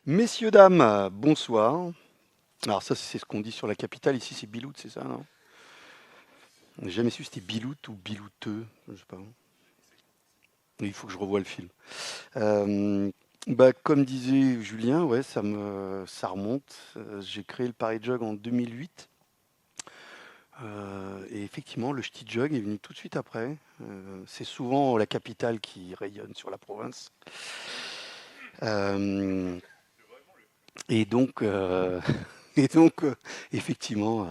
Messieurs, dames, bonsoir. Alors ça, c'est ce qu'on dit sur la capitale. Ici, c'est Bilout, c'est ça, non? J'ai jamais su si c'était Bilout ou Bilouteux. Je sais pas. Il faut que je revoie le film. Euh, comme disait Julien, ouais, ça remonte. J'ai créé le Paris Jog en 2008. Et effectivement, le Ch'ti Jog est venu tout de suite après. C'est souvent la capitale qui rayonne sur la province. Euh, et donc, euh, et donc effectivement,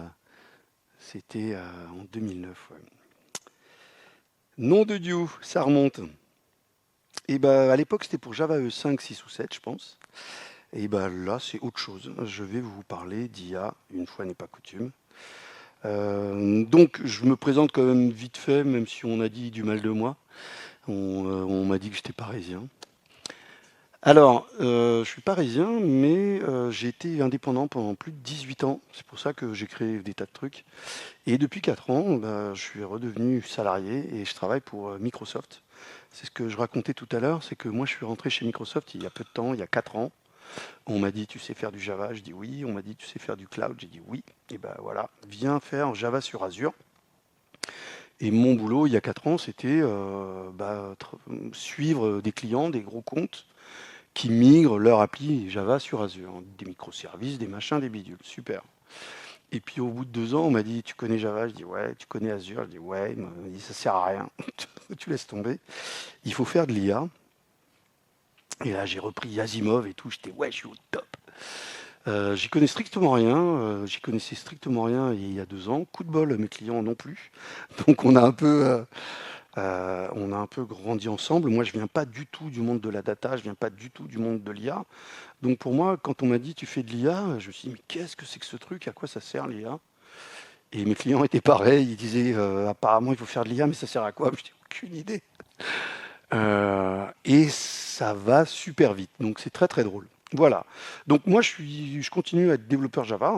c'était en 2009. Ouais. Nom de Dieu, ça remonte. Et à l'époque, c'était pour Java E5, 6 ou 7, je pense. Et là, c'est autre chose. Je vais vous parler d'IA, une fois n'est pas coutume. Donc, je me présente quand même vite fait, même si on a dit du mal de moi. On m'a dit que j'étais parisien. Alors, je suis parisien, mais j'ai été indépendant pendant plus de 18 ans. C'est pour ça que j'ai créé des tas de trucs. Et depuis 4 ans, je suis redevenu salarié et je travaille pour Microsoft. C'est ce que je racontais tout à l'heure, c'est que moi je suis rentré chez Microsoft il y a peu de temps, il y a 4 ans. On m'a dit tu sais faire du Java, je dis oui. On m'a dit tu sais faire du cloud, j'ai dit oui. Et ben voilà, viens faire Java sur Azure. Et mon boulot il y a 4 ans, c'était suivre des clients, des gros comptes qui migrent leur appli Java sur Azure. Des microservices, des machins, des bidules. Super. Et puis au bout de 2 ans, on m'a dit tu connais Java, je dis ouais, tu connais Azure, je dis ouais, il m'a dit ça sert à rien, tu laisses tomber. Il faut faire de l'IA. Et là j'ai repris Asimov et tout, j'étais ouais, je suis au top. J'y connaissais strictement rien il y a 2 ans. Coup de bol, mes clients non plus. Donc on a un peu grandi ensemble. Moi je viens pas du tout du monde de la data, je viens pas du tout du monde de l'IA. Donc pour moi, quand on m'a dit tu fais de l'IA, je me suis dit mais qu'est-ce que c'est que ce truc, à quoi ça sert l'IA? Et mes clients étaient pareils, ils disaient apparemment il faut faire de l'IA, mais ça sert à quoi? Je n'ai aucune idée. Et ça va super vite, donc c'est très très drôle. Voilà. Donc moi je continue à être développeur Java,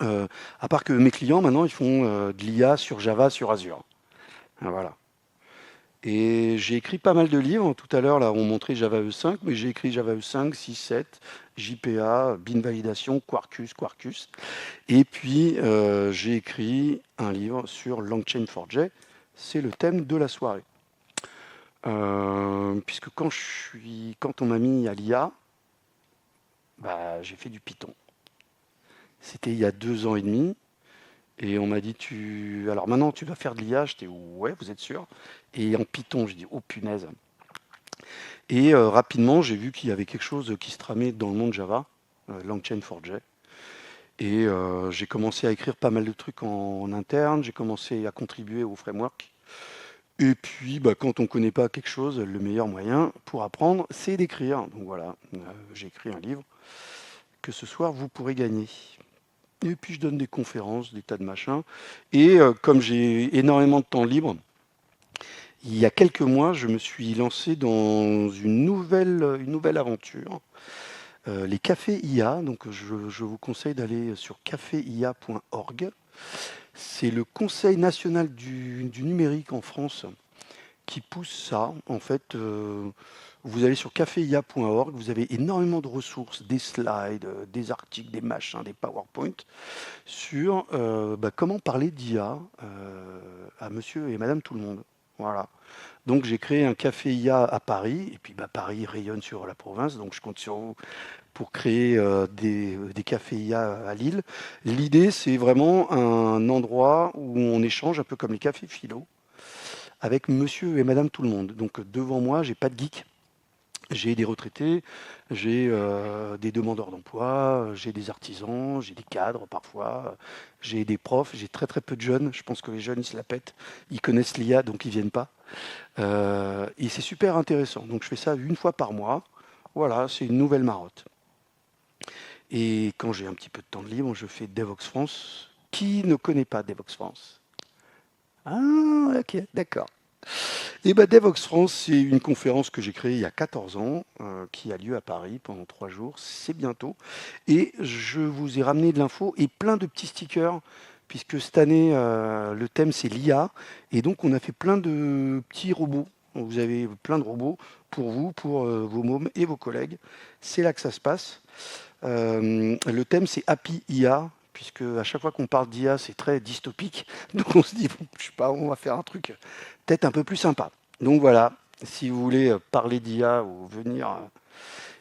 hein. À part que mes clients maintenant ils font de l'IA sur Java, sur Azure. Ah, voilà. Et j'ai écrit pas mal de livres. Tout à l'heure, là, on montrait Java E5, mais j'ai écrit Java E5, 6, 7, JPA, Bean Validation, Quarkus. Et puis, j'ai écrit un livre sur Langchain4j. C'est le thème de la soirée. Puisque quand on m'a mis à l'IA, j'ai fait du Python. C'était il y a 2 ans et demi. Et on m'a dit, alors maintenant tu vas faire de l'IA. J'étais, ouais, vous êtes sûr? Et en Python, je dis, oh punaise. Et rapidement, j'ai vu qu'il y avait quelque chose qui se tramait dans le monde Java, Langchain4j. Et j'ai commencé à écrire pas mal de trucs en interne. J'ai commencé à contribuer au framework. Et puis, quand on ne connaît pas quelque chose, le meilleur moyen pour apprendre, c'est d'écrire. Donc voilà, j'ai écrit un livre que ce soir, vous pourrez gagner. Et puis, je donne des conférences, des tas de machins. Et comme j'ai énormément de temps libre, il y a quelques mois, je me suis lancé dans une nouvelle aventure. Les cafés IA. Donc, je vous conseille d'aller sur caféia.org. C'est le Conseil national du numérique en France qui pousse ça. En fait, vous allez sur caféia.org, vous avez énormément de ressources, des slides, des articles, des machins, des PowerPoint sur comment parler d'IA à monsieur et madame tout le monde. Voilà. Donc j'ai créé un café IA à Paris, et puis Paris rayonne sur la province, donc je compte sur vous pour créer des cafés IA à Lille. L'idée, c'est vraiment un endroit où on échange, un peu comme les cafés philo, avec monsieur et madame tout le monde. Donc devant moi, j'ai pas de geek, j'ai des retraités, j'ai des demandeurs d'emploi, j'ai des artisans, j'ai des cadres parfois, j'ai des profs, j'ai très très peu de jeunes. Je pense que les jeunes, ils se la pètent, ils connaissent l'IA, donc ils viennent pas. Et c'est super intéressant. Donc je fais ça une fois par mois. Voilà, c'est une nouvelle marotte. Et quand j'ai un petit peu de temps de libre, je fais Devox France. Qui ne connaît pas Devox France? Ah, ok, d'accord. Et Devox France, c'est une conférence que j'ai créée il y a 14 ans, qui a lieu à Paris pendant 3 jours. C'est bientôt. Et je vous ai ramené de l'info et plein de petits stickers, puisque cette année, le thème, c'est l'IA. Et donc, on a fait plein de petits robots. Vous avez plein de robots pour vous, pour vos mômes et vos collègues. C'est là que ça se passe. Le thème, c'est Happy IA, puisque à chaque fois qu'on parle d'IA, c'est très dystopique. Donc on se dit, bon, je sais pas, on va faire un truc peut-être un peu plus sympa. Donc voilà, si vous voulez parler d'IA ou venir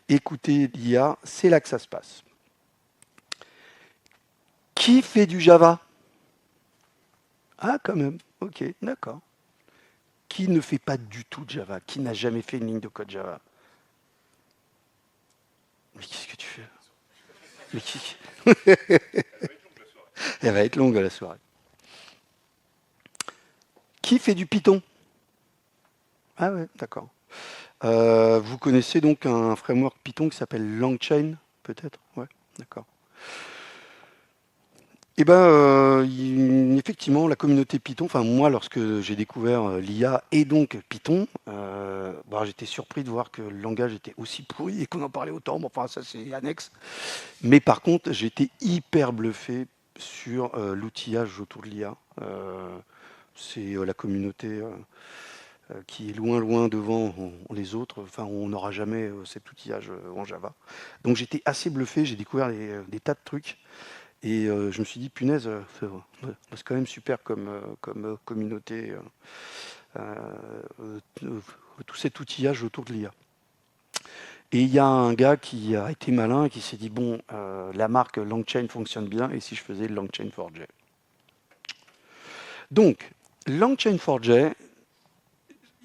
écouter l'IA, c'est là que ça se passe. Qui fait du Java? Ah, quand même. Ok, d'accord. Qui ne fait pas du tout de Java? Qui n'a jamais fait une ligne de code Java? Mais qu'est-ce que tu fais? Mais qui... Elle va être longue la soirée. Qui fait du Python? Ah ouais, d'accord. Vous connaissez donc un framework Python qui s'appelle LangChain, peut-être? Ouais, d'accord. Eh ben, effectivement, la communauté Python, enfin moi, lorsque j'ai découvert l'IA et donc Python, j'étais surpris de voir que le langage était aussi pourri et qu'on en parlait autant. Bon, enfin, ça c'est annexe. Mais par contre, j'étais hyper bluffé sur l'outillage autour de l'IA. C'est la communauté qui est loin, loin devant les autres. Enfin, on n'aura jamais cet outillage en Java. Donc j'étais assez bluffé. J'ai découvert des tas de trucs. Et je me suis dit, punaise, c'est quand même super comme communauté, tout cet outillage autour de l'IA. Et il y a un gars qui a été malin et qui s'est dit, bon, la marque LangChain fonctionne bien, et si je faisais LangChain4j? Donc, LangChain4j,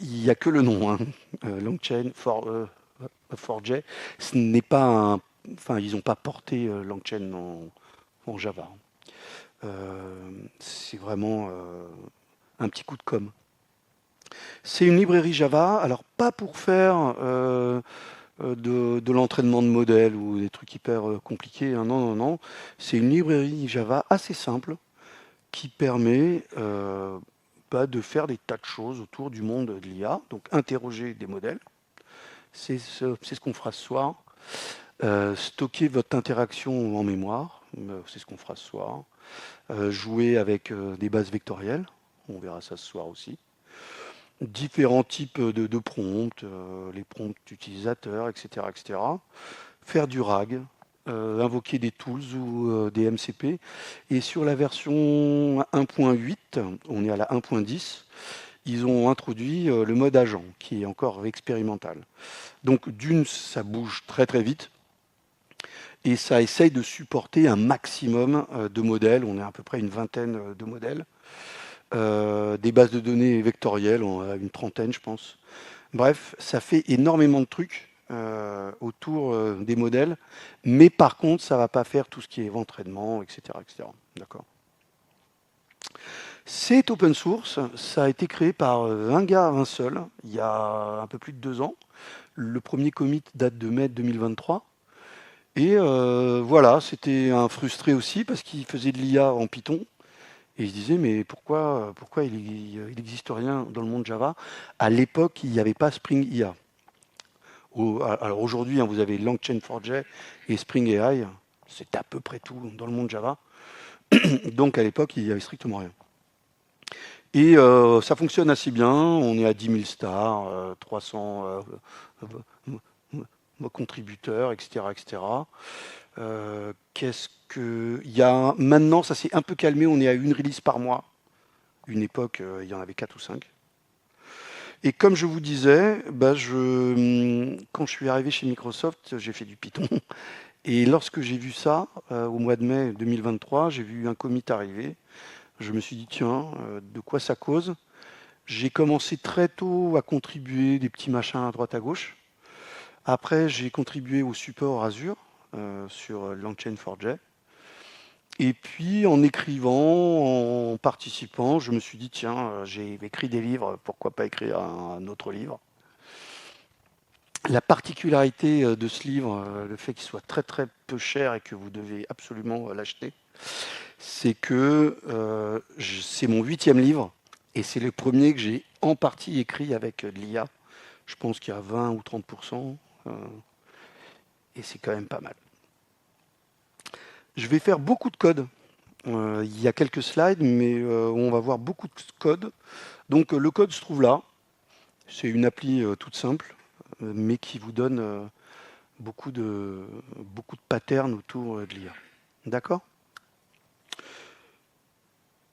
il n'y a que le nom, hein. LangChain4j, ce n'est pas un... Enfin, ils n'ont pas porté LangChain en Java. C'est vraiment un petit coup de com'. C'est une librairie Java, alors pas pour faire de l'entraînement de modèles ou des trucs hyper compliqués, hein, non, non, non. C'est une librairie Java assez simple qui permet de faire des tas de choses autour du monde de l'IA, donc interroger des modèles. C'est ce qu'on fera ce soir. Stocker votre interaction en mémoire, c'est ce qu'on fera ce soir. Jouer avec des bases vectorielles, on verra ça ce soir aussi. Différents types de prompts, les prompts utilisateurs, etc., etc. Faire du RAG, invoquer des tools ou des MCP. Et sur la version 1.8, on est à la 1.10, ils ont introduit le mode agent, qui est encore expérimental. Donc d'une, ça bouge très très vite, et ça essaye de supporter un maximum de modèles. On est à peu près une vingtaine de modèles. Des bases de données vectorielles, on a une trentaine, je pense. Bref, ça fait énormément de trucs autour des modèles, mais par contre, ça ne va pas faire tout ce qui est entraînement, etc., etc. D'accord. C'est open source, ça a été créé par un gars, un seul, il y a un peu plus de 2 ans. Le premier commit date de mai 2023. Et voilà, c'était un frustré aussi parce qu'il faisait de l'IA en Python. Et il se disait, mais pourquoi il n'existe rien dans le monde Java? À l'époque, il n'y avait pas Spring IA. Alors aujourd'hui, hein, vous avez LangChain4j et Spring AI. C'est à peu près tout dans le monde Java. Donc à l'époque, il n'y avait strictement rien. Et ça fonctionne assez bien. On est à 10 000 stars, 300 contributeurs, etc., etc. Qu'est-ce que... Il y a... Maintenant, ça s'est un peu calmé. On est à une release par mois. Une époque, il y en avait 4 ou 5. Et comme je vous disais, quand je suis arrivé chez Microsoft, j'ai fait du Python. Et lorsque j'ai vu ça, au mois de mai 2023, j'ai vu un commit arriver. Je me suis dit, tiens, de quoi ça cause? J'ai commencé très tôt à contribuer des petits machins à droite à gauche. Après, j'ai contribué au support Azure sur LangChain4j. Et puis, en écrivant, en participant, je me suis dit, tiens, j'ai écrit des livres, pourquoi pas écrire un autre livre? La particularité de ce livre, le fait qu'il soit très très peu cher et que vous devez absolument l'acheter, c'est que c'est mon 8e livre et c'est le premier que j'ai en partie écrit avec de l'IA. Je pense qu'il y a 20 ou 30%, et c'est quand même pas mal. Je vais faire beaucoup de code. Il y a quelques slides, mais on va voir beaucoup de code. Donc le code se trouve là. C'est une appli toute simple, mais qui vous donne beaucoup de patterns autour de l'IA. D'accord?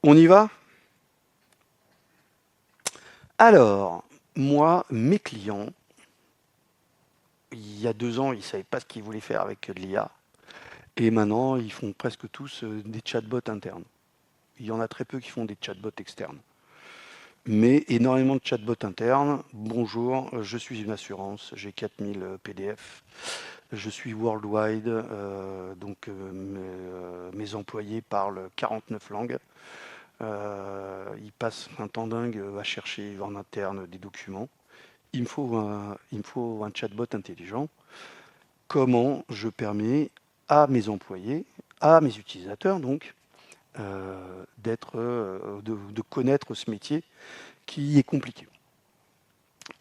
On y va? Alors, moi, mes clients, il y a 2 ans, ils ne savaient pas ce qu'ils voulaient faire avec de l'IA. Et maintenant, ils font presque tous des chatbots internes. Il y en a très peu qui font des chatbots externes. Mais énormément de chatbots internes. Bonjour, je suis une assurance, j'ai 4000 PDF. Je suis worldwide, donc mes employés parlent 49 langues. Ils passent un temps dingue à chercher en interne des documents. Il me faut un chatbot intelligent. Comment je permets à mes employés, à mes utilisateurs donc, de connaître ce métier qui est compliqué.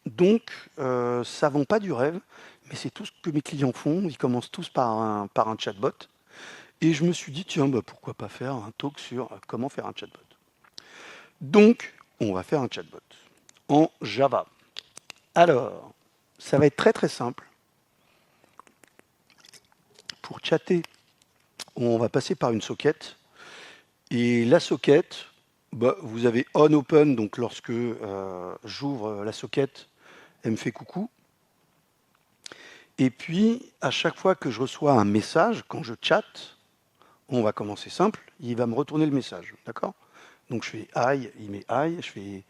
Donc, ça ne vend pas du rêve, mais c'est tout ce que mes clients font. Ils commencent tous par un chatbot. Et je me suis dit, tiens, bah, pourquoi pas faire un talk sur comment faire un chatbot. Donc, on va faire un chatbot en Java. Alors, ça va être très très simple. Pour chatter, on va passer par une socket. Et la socket, bah, vous avez on open, donc lorsque j'ouvre la socket, elle me fait coucou. Et puis, à chaque fois que je reçois un message, quand je chatte, on va commencer simple, il va me retourner le message, d'accord? Donc je fais hi, il met hi, je fais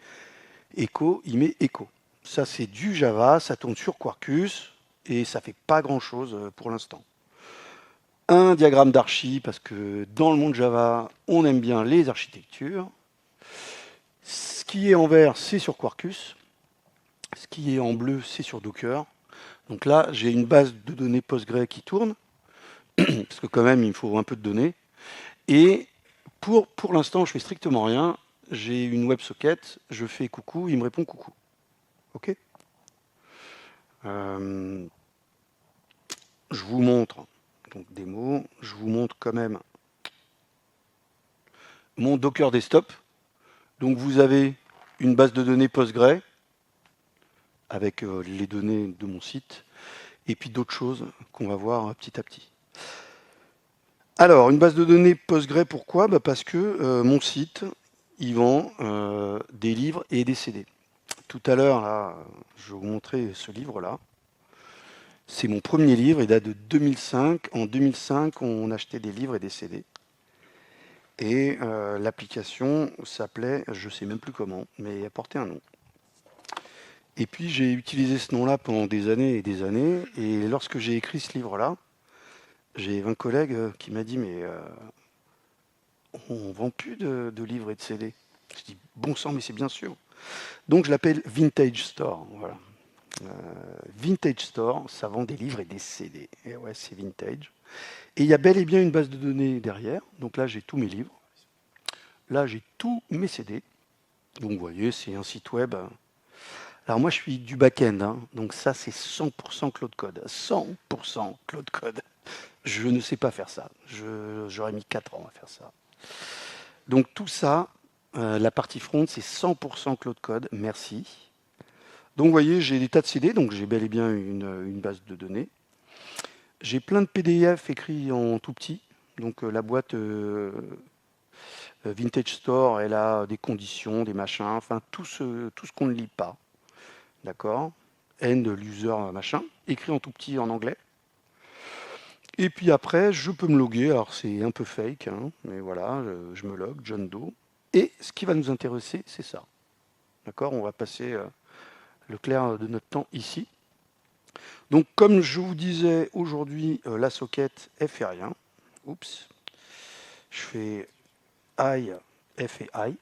echo, il met echo. Ça c'est du Java, ça tourne sur Quarkus et ça fait pas grand chose pour l'instant. Un diagramme d'archi parce que dans le monde Java, on aime bien les architectures. Ce qui est en vert, c'est sur Quarkus. Ce qui est en bleu, c'est sur Docker. Donc là, j'ai une base de données Postgre qui tourne, parce que quand même, il me faut un peu de données. Et pour l'instant, je fais strictement rien. J'ai une WebSocket, je fais coucou, il me répond coucou. OK. Je vous montre, donc démo, je vous montre quand même mon Docker Desktop. Donc vous avez une base de données Postgre avec les données de mon site et puis d'autres choses qu'on va voir petit à petit. Alors, une base de données Postgre, pourquoi? Bah parce que mon site, il vend des livres et des CD. Tout à l'heure, là, je vais vous montrer ce livre-là. C'est mon premier livre, il date de 2005. En 2005, on achetait des livres et des CD. Et l'application s'appelait, je ne sais même plus comment, mais elle portait un nom. Et puis j'ai utilisé ce nom-là pendant des années et des années. Et lorsque j'ai écrit ce livre-là, j'ai un collègue qui m'a dit, mais on ne vend plus de livres et de CD. Je dis, bon sang, mais c'est bien sûr. Donc je l'appelle Vintage Store. Voilà. Vintage Store, ça vend des livres et des CD. Et ouais, c'est vintage. Et il y a bel et bien une base de données derrière. Donc là, j'ai tous mes livres. Là, j'ai tous mes CD. Donc vous voyez, c'est un site web. Alors moi, je suis du back-end. Hein. Donc ça, c'est 100% Cloud Code. 100% Cloud Code. Je ne sais pas faire ça. J'aurais mis 4 ans à faire ça. Donc tout ça, la partie front, c'est 100% Cloud Code. Merci. Donc vous voyez, j'ai des tas de CD, donc j'ai bel et bien une base de données. J'ai plein de PDF écrits en tout petit. Donc la boîte Vintage Store, elle a des conditions, des machins, enfin tout ce qu'on ne lit pas. D'accord? End user machin, écrit en tout petit en anglais. Et puis après, je peux me loguer. Alors c'est un peu fake, hein, mais voilà, je me log, John Doe. Et ce qui va nous intéresser, c'est ça. D'accord? On va passer le clair de notre temps ici. Donc comme je vous disais, aujourd'hui, la socket, elle fait rien. Oups. Je fais I, F fait I.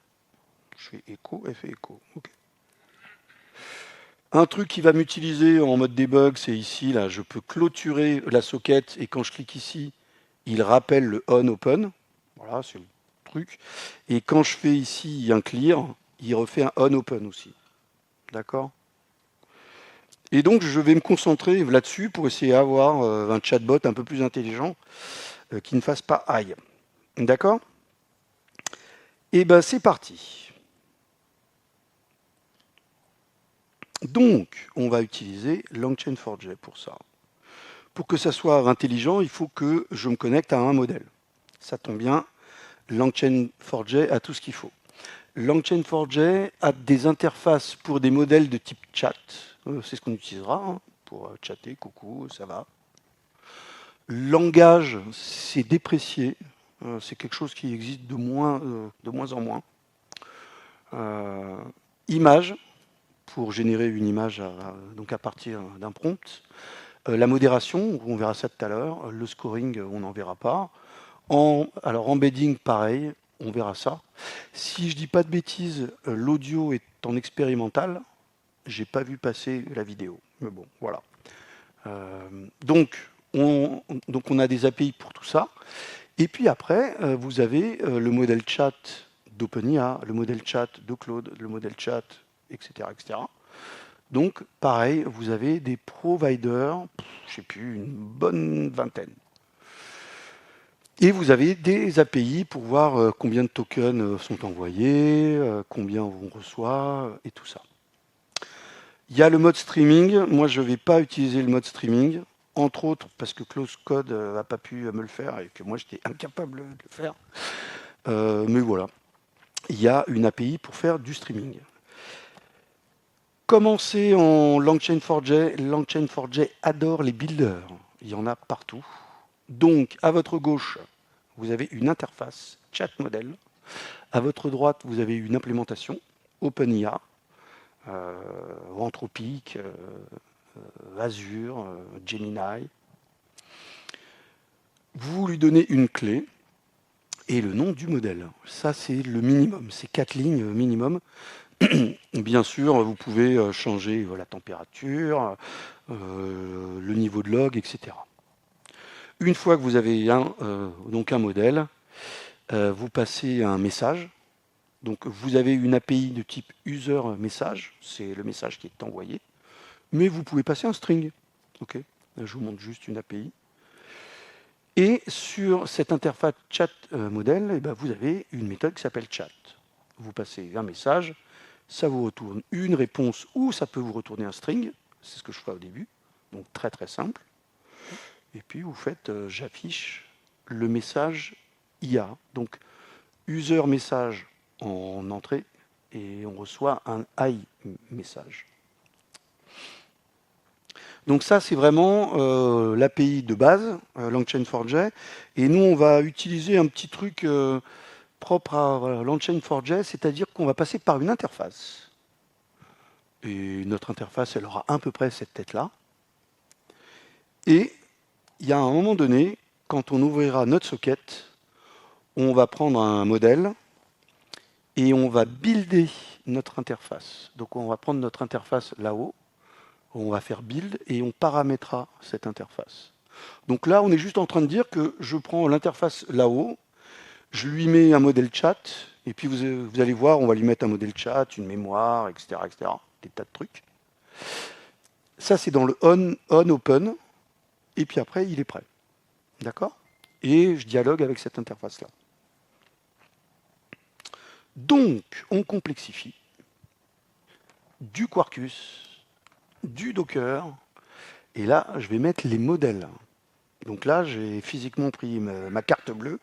Je fais echo, F fait echo. Okay. Un truc qui va m'utiliser en mode debug, c'est ici, là, je peux clôturer la socket et quand je clique ici, il rappelle le on open. Voilà, c'est le truc. Et quand je fais ici un clear, il refait un on open aussi. D'accord? Et donc, je vais me concentrer là-dessus pour essayer d'avoir un chatbot un peu plus intelligent qui ne fasse pas aïe. D'accord? Et ben, c'est parti. Donc, on va utiliser LangChain4j pour ça. Pour que ça soit intelligent, il faut que je me connecte à un modèle. Ça tombe bien, LangChain4j a tout ce qu'il faut. LangChain4j a des interfaces pour des modèles de type chat. C'est ce qu'on utilisera hein, pour chatter, coucou, ça va. Langage, c'est déprécié. C'est quelque chose qui existe de moins en moins. Image, pour générer une image donc à partir d'un prompt. La modération, on verra ça tout à l'heure. Le scoring, on n'en verra pas. Alors embedding, pareil, on verra ça. Si je dis pas de bêtises, l'audio est en expérimental. J'ai pas vu passer la vidéo. Mais bon, voilà. Donc on a des API pour tout ça. Et puis après, vous avez le modèle chat d'OpenIA, le modèle chat de Claude, le modèle chat, etc., etc. Donc, pareil, vous avez des providers, je ne sais plus, une bonne vingtaine. Et vous avez des API pour voir combien de tokens sont envoyés, combien on reçoit, et tout ça. Il y a le mode streaming. Moi, je ne vais pas utiliser le mode streaming, entre autres parce que Close Code n'a pas pu me le faire et que moi, j'étais incapable de le faire. Mais voilà, il y a une API pour faire du streaming. Commencez en LangChain4j. LangChain4j adore les builders. Il y en a partout. Donc, à votre gauche, vous avez une interface chat model. À votre droite, vous avez une implémentation OpenIA, Anthropic, Azure, Gemini. Vous lui donnez une clé et le nom du modèle. Ça, c'est le minimum. C'est 4 lignes minimum. Bien sûr, vous pouvez changer la température, le niveau de log, etc. Une fois que vous avez donc un modèle, vous passez un message. Donc vous avez une API de type user message, c'est le message qui est envoyé, mais vous pouvez passer un string. Ok, là, je vous montre juste une API. Et sur cette interface chat modèle, eh ben, vous avez une méthode qui s'appelle chat. Vous passez un message, ça vous retourne une réponse ou ça peut vous retourner un string. C'est ce que je fais au début. Donc très très simple. Et puis vous faites j'affiche le message IA. Donc user message en entrée et on reçoit un I message. Donc ça, c'est vraiment l'API de base, LangChain4j. Et nous, on va utiliser un petit truc propre à LangChain4j, c'est-à-dire qu'on va passer par une interface. Et notre interface, elle aura à peu près cette tête-là. Et il y a un moment donné, quand on ouvrira notre socket, on va prendre un modèle et on va builder notre interface. Donc on va prendre notre interface là-haut, on va faire build et on paramétrera cette interface. Donc là, on est juste en train de dire que je prends l'interface là-haut, je lui mets un modèle chat, et puis vous allez voir, on va lui mettre un modèle chat, une mémoire, etc., etc., des tas de trucs. Ça, c'est dans le open, et puis après, il est prêt. D'accord? Et je dialogue avec cette interface-là. Donc, on complexifie du Quarkus, du Docker, et là, je vais mettre les modèles. Donc là, j'ai physiquement pris ma carte bleue,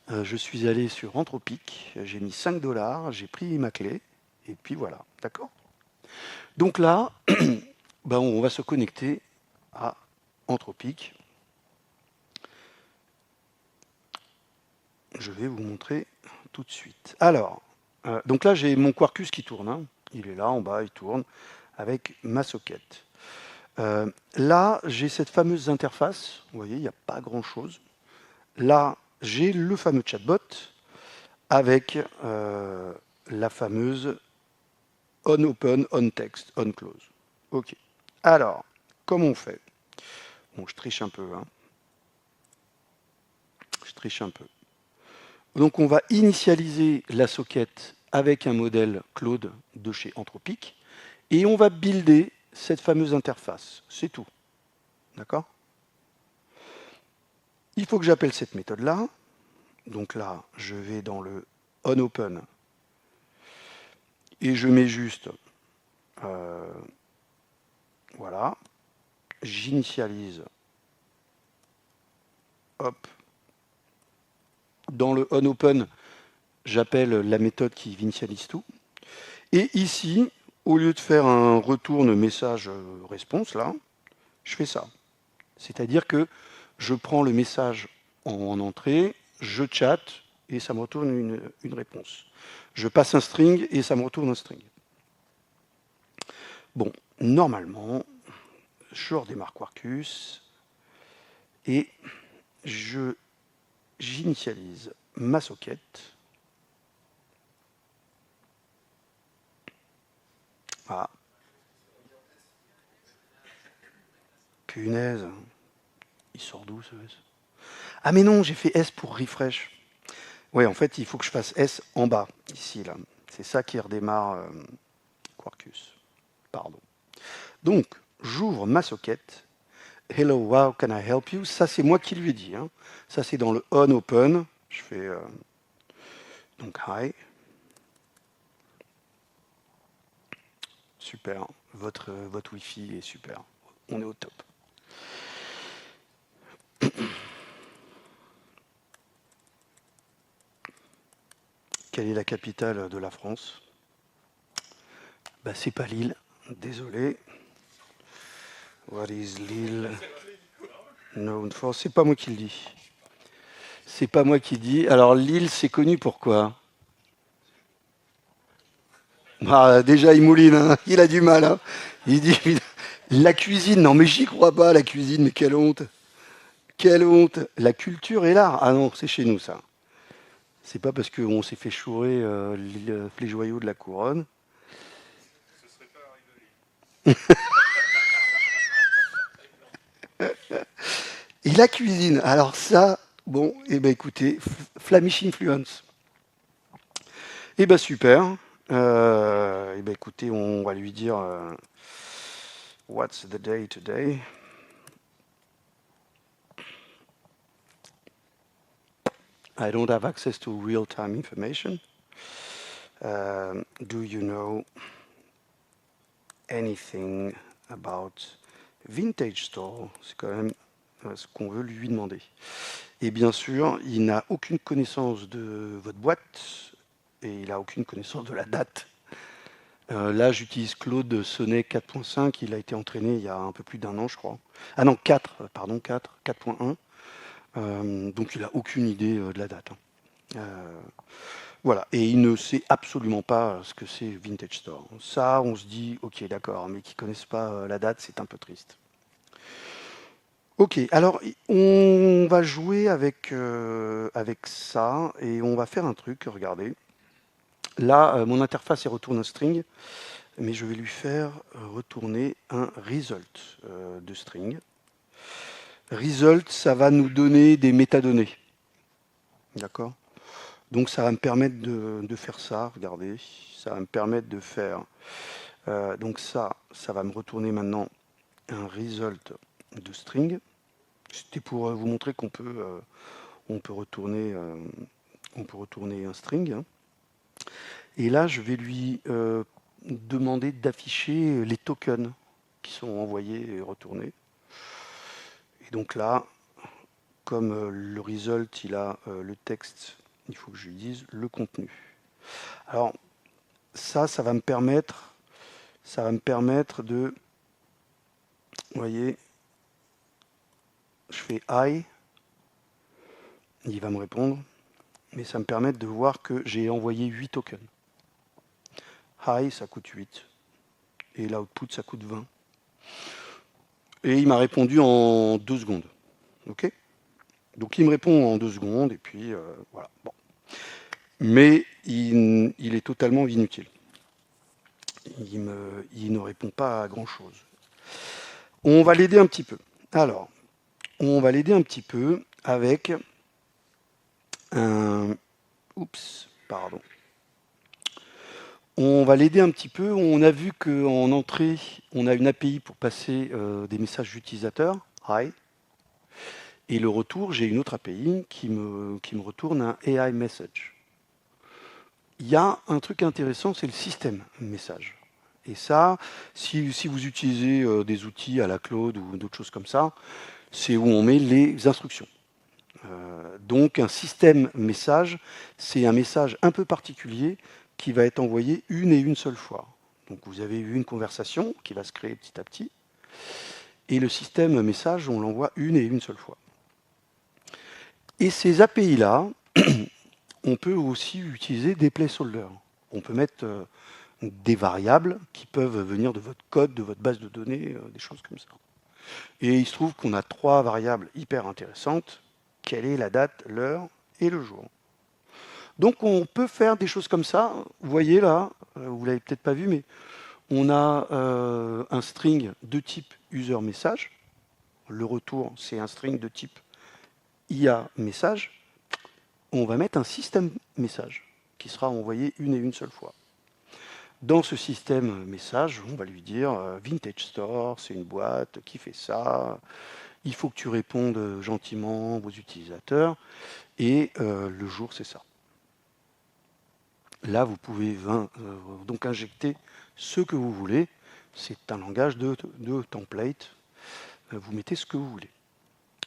je suis allé sur Anthropic, j'ai mis 5 $, j'ai pris ma clé, et puis voilà, d'accord? Donc là, ben on va se connecter à Anthropic. Je vais vous montrer tout de suite. Alors, donc là, j'ai mon Quarkus qui tourne. Hein. Il est là, en bas, il tourne, avec ma socket. Là, j'ai cette fameuse interface. Vous voyez, il n'y a pas grand-chose. Là, j'ai le fameux chatbot avec la fameuse on-open, on-text, on-close. OK. Alors, comment on fait? Bon, je triche un peu. Hein. Je triche un peu. Donc, on va initialiser la socket avec un modèle Claude de chez Anthropic et on va builder cette fameuse interface. C'est tout. D'accord? Il faut que j'appelle cette méthode-là. Donc là, je vais dans le onOpen et je mets juste Voilà. J'initialise. Hop. Dans le onOpen, j'appelle la méthode qui initialise tout. Et ici, au lieu de faire un retourne message response, là, je fais ça. C'est-à-dire que je prends le message en entrée, je chatte et ça me retourne une réponse. Je passe un string et ça me retourne un string. Bon, normalement, je redémarre Quarkus et j'initialise ma socket. Ah. Punaise. Il sort d'où ce S? Ah mais non, j'ai fait S pour refresh. Ouais, en fait, il faut que je fasse S en bas, ici, là. C'est ça qui redémarre Quarkus. Pardon. Donc, j'ouvre ma socket. Hello, how can I help you? Ça, c'est moi qui lui ai dit. Hein. Ça, c'est dans le onOpen. Je fais donc hi. Super. Votre Wi-Fi est super. On est au top. Quelle est la capitale de la France? Bah, c'est pas Lille. Désolé. What is Lille known for? C'est pas moi qui le dis. C'est pas moi qui dis. Alors Lille, c'est connu pour quoi? Ah, déjà, il mouline, hein. Il a du mal. Hein. Il dit la cuisine. Non, mais j'y crois pas, la cuisine. Mais quelle honte. Quelle honte. La culture et l'art. Ah non, c'est chez nous, ça. C'est pas parce qu'on s'est fait chourer les joyaux de la couronne. Et la cuisine. Alors ça, bon, eh ben écoutez, Flamish Influence. Eh ben super. Eh ben écoutez, on va lui dire What's the day today? I don't have access to real-time information. Do you know anything about Vintage Store? C'est quand même ce qu'on veut lui demander. Et bien sûr, il n'a aucune connaissance de votre boîte et il n'a aucune connaissance de la date. Là, j'utilise Claude Sonnet 4.5. Il a été entraîné il y a un peu plus d'un an, je crois. Ah non, 4, pardon, 4.1. Donc, il n'a aucune idée de la date. Hein. Voilà, et il ne sait absolument pas ce que c'est Vintage Store. Ça, on se dit, ok, d'accord, mais qui ne connaissent pas la date, c'est un peu triste. Ok, alors on va jouer avec ça et on va faire un truc, regardez. Là, mon interface, elle retourne un string, mais je vais lui faire retourner un result de string. Result, ça va nous donner des métadonnées. D'accord? Donc ça va me permettre de faire ça, regardez. Ça va me permettre de faire... donc ça va me retourner maintenant un result de string. C'était pour vous montrer qu'on peut, on peut retourner un string. Hein. Et là, je vais lui demander d'afficher les tokens qui sont envoyés et retournés. Et donc là, comme le result, il a le texte, il faut que je lui dise le contenu. Alors, ça va me permettre de, vous voyez, je fais I, il va me répondre, mais ça me permet de voir que j'ai envoyé 8 tokens. Hi, ça coûte 8. Et l'output, ça coûte 20. Et il m'a répondu en 2 secondes. OK? Donc il me répond en 2 secondes, et puis voilà. Bon. Mais il est totalement inutile. Il ne répond pas à grand-chose. On va l'aider un petit peu. Alors, on va l'aider un petit peu avec un... Oups, pardon. On va l'aider un petit peu. On a vu qu'en entrée, on a une API pour passer des messages d'utilisateurs. Hi. Et le retour, j'ai une autre API qui me retourne un AI message. Il y a un truc intéressant, c'est le système message. Et ça, si vous utilisez des outils à la Claude ou d'autres choses comme ça, c'est où on met les instructions. Donc un système message, c'est un message un peu particulier qui va être envoyé une et une seule fois. Donc vous avez eu une conversation qui va se créer petit à petit, et le système message, on l'envoie une et une seule fois. Et ces API-là, on peut aussi utiliser des placeholders. On peut mettre des variables qui peuvent venir de votre code, de votre base de données, des choses comme ça. Et il se trouve qu'on a 3 variables hyper intéressantes. Quelle est la date, l'heure et le jour. Donc on peut faire des choses comme ça. Vous voyez là, vous l'avez peut-être pas vu, mais on a un string de type user message. Le retour, c'est un string de type IA message. On va mettre un système message qui sera envoyé une et une seule fois. Dans ce système message, on va lui dire Vintage Store, c'est une boîte qui fait ça. Il faut que tu répondes gentiment aux utilisateurs. Et le jour, c'est ça. Là, vous pouvez donc injecter ce que vous voulez. C'est un langage de template. Vous mettez ce que vous voulez.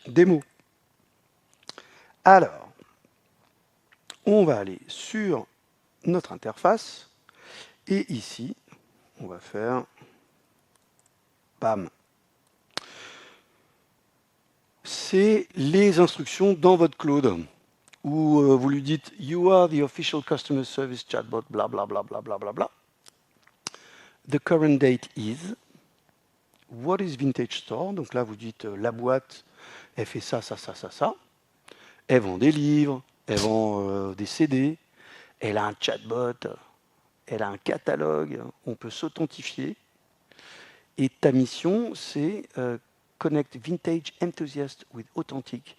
Démo. Alors, on va aller sur notre interface. Et ici, on va faire bam. C'est les instructions dans votre Claude où vous lui dites You are the official customer service chatbot, bla bla bla bla bla bla bla. The current date is. What is Vintage Store? Donc là, vous dites la boîte, elle fait ça, ça, ça, ça, ça. Elle vend des livres, elle vend des CD, elle a un chatbot, elle a un catalogue, on peut s'authentifier. Et ta mission, c'est Connect Vintage Enthusiast with Authentic.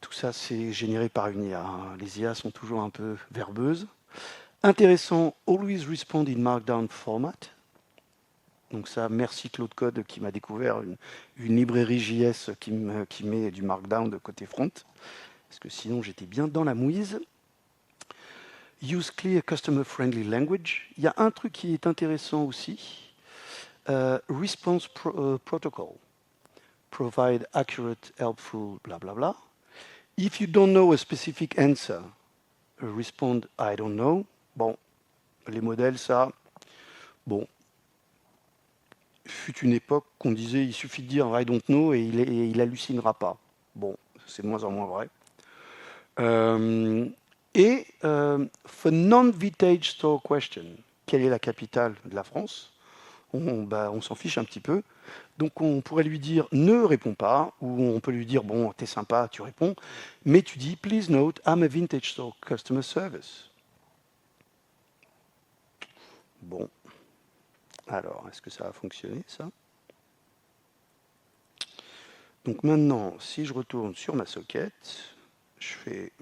Tout ça, c'est généré par une IA. Les IA sont toujours un peu verbeuses. Intéressant, always respond in Markdown format. Donc ça, merci Claude Code qui m'a découvert une librairie JS qui met du Markdown de côté front. Parce que sinon, j'étais bien dans la mouise. Use clear customer friendly language. Il y a un truc qui est intéressant aussi. Response protocol. Provide accurate, helpful, bla bla bla. If you don't know a specific answer, respond I don't know. Bon, les modèles, ça, bon. Fut une époque qu'on disait il suffit de dire I don't know et il hallucinera pas. Bon, c'est de moins en moins vrai. For non-vintage store question, quelle est la capitale de la France? On s'en fiche un petit peu. Donc on pourrait lui dire ne réponds pas, ou on peut lui dire bon, t'es sympa, tu réponds, mais tu dis please note, I'm a vintage store customer service. Bon, alors est-ce que ça va fonctionner ça? Donc maintenant, si je retourne sur ma socket, je fais.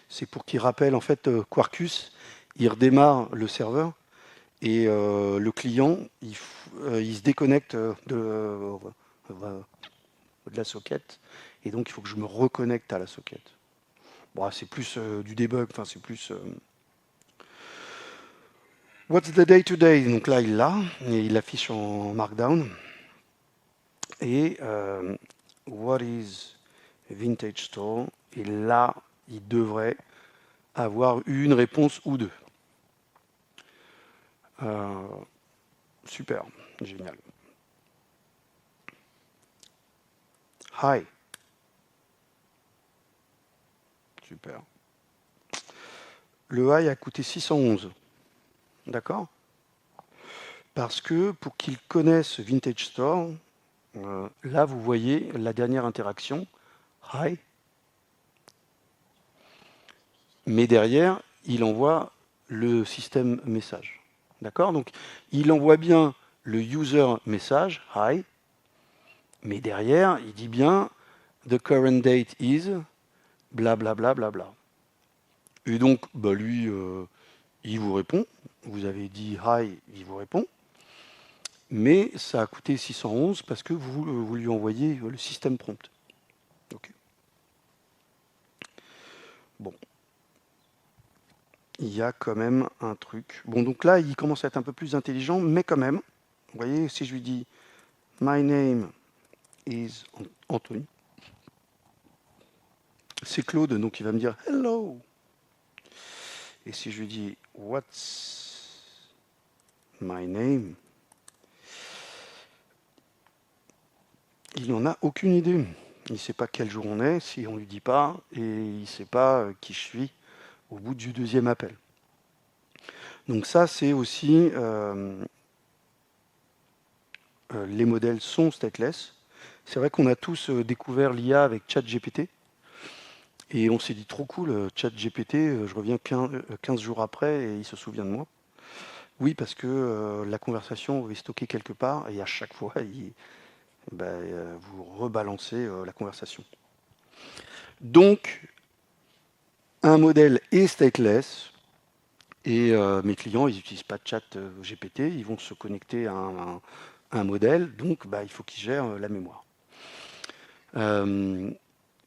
C'est pour qu'il rappelle en fait Quarkus, il redémarre le serveur. Et le client, il se déconnecte de la socket. Et donc, il faut que je me reconnecte à la socket. Bon, c'est plus du debug, enfin, c'est plus... What's the day today? Donc là, il l'a, et il l'affiche en Markdown. Et what is Vintage Store? Et là, il devrait avoir une réponse ou deux. Super, génial. Hi. Super. Le hi a coûté 611. D'accord? Parce que pour qu'il connaisse Vintage Store, là, vous voyez la dernière interaction. Hi. Mais derrière, il envoie le système message. D'accord? Donc, il envoie bien le user message, hi, mais derrière, il dit bien the current date is blablabla. Bla, bla, bla. Et donc, bah, lui, il vous répond. Vous avez dit hi, il vous répond. Mais ça a coûté 611 parce que vous lui envoyez le système prompt. Okay. Bon. il y a quand même un truc. Bon, donc là, il commence à être un peu plus intelligent, mais quand même, vous voyez, si je lui dis My name is Anthony, c'est Claude, donc il va me dire Hello. Et si je lui dis What's my name, il n'en a aucune idée. Il ne sait pas quel jour on est si on ne lui dit pas, et il ne sait pas qui je suis au bout du deuxième appel. Donc ça, c'est aussi les modèles sont stateless. C'est vrai qu'on a tous découvert l'IA avec ChatGPT. Et on s'est dit trop cool, ChatGPT, je reviens 15 jours après et il se souvient de moi. Oui, parce que la conversation est stockée quelque part et à chaque fois, vous rebalancez la conversation. Donc, un modèle est stateless et mes clients, ils n'utilisent pas de chat GPT, ils vont se connecter à un modèle, donc il faut qu'ils gèrent la mémoire.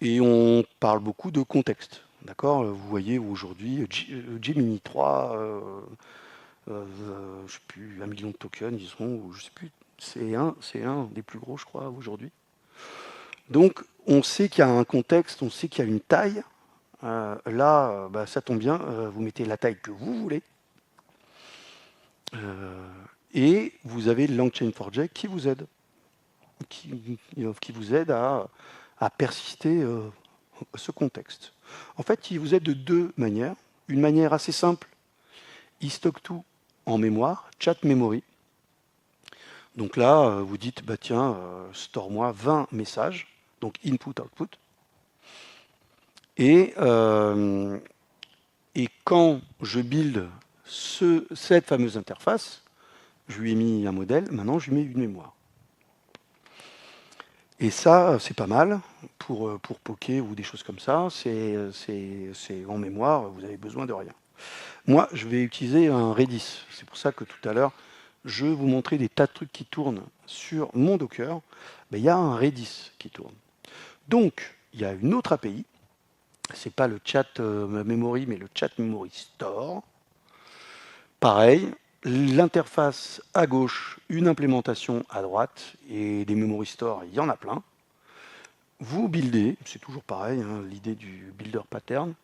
Et on parle beaucoup de contexte. D'accord. Vous voyez aujourd'hui, Gemini 3, je ne sais plus, 1 million de tokens, ils sont, ou je sais plus, c'est un des plus gros, je crois, aujourd'hui. Donc, on sait qu'il y a un contexte, on sait qu'il y a une taille. Là, ça tombe bien, vous mettez la taille que vous voulez. Et vous avez LangChain4j qui vous aide. Qui vous aide à persister ce contexte. En fait, il vous aide de deux manières. Une manière assez simple, il stocke tout en mémoire, chat memory. Donc là, vous dites, tiens, store-moi 20 messages, donc input-output. Et quand je build cette fameuse interface, je lui ai mis un modèle, maintenant je lui mets une mémoire. Et ça, c'est pas mal pour poker ou des choses comme ça. C'est en mémoire, vous avez besoin de rien. Moi, je vais utiliser un Redis. C'est pour ça que tout à l'heure, je vais vous montrer des tas de trucs qui tournent sur mon Docker. Il y a un Redis qui tourne. Donc, il y a une autre API. C'est pas le chat memory, mais le chat memory store. Pareil, l'interface à gauche, une implémentation à droite, et des memory store, il y en a plein. Vous buildez, c'est toujours pareil, hein, l'idée du builder pattern.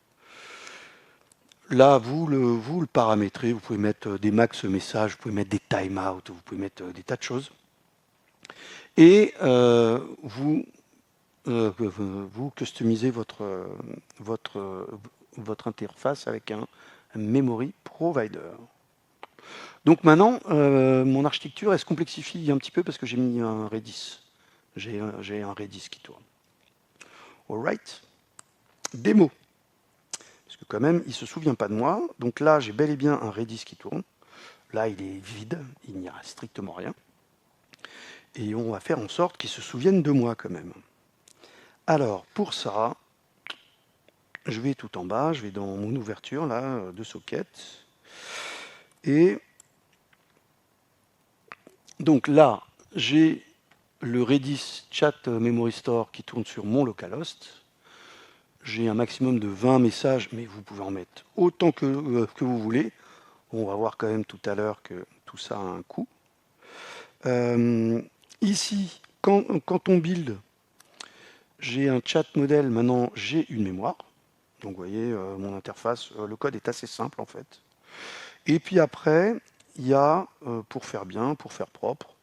Là, vous le paramétrez, vous pouvez mettre des max messages, vous pouvez mettre des timeouts, vous pouvez mettre des tas de choses. Et vous customisez votre interface avec un memory provider. Donc maintenant, mon architecture, elle se complexifie un petit peu parce que j'ai mis un Redis. J'ai un Redis qui tourne. All right. Démo. Parce que quand même, il ne se souvient pas de moi. Donc là, j'ai bel et bien un Redis qui tourne. Là, il est vide. Il n'y a strictement rien. Et on va faire en sorte qu'il se souvienne de moi quand même. Alors, pour ça, je vais tout en bas. Je vais dans mon ouverture là, de socket. Et donc là, j'ai le Redis Chat Memory Store qui tourne sur mon localhost. J'ai un maximum de 20 messages, mais vous pouvez en mettre autant que vous voulez. On va voir quand même tout à l'heure que tout ça a un coût. Ici, quand on build, j'ai un chat modèle, maintenant j'ai une mémoire. Donc vous voyez, mon interface, le code est assez simple en fait. Et puis après, il y a, pour faire bien, pour faire propre,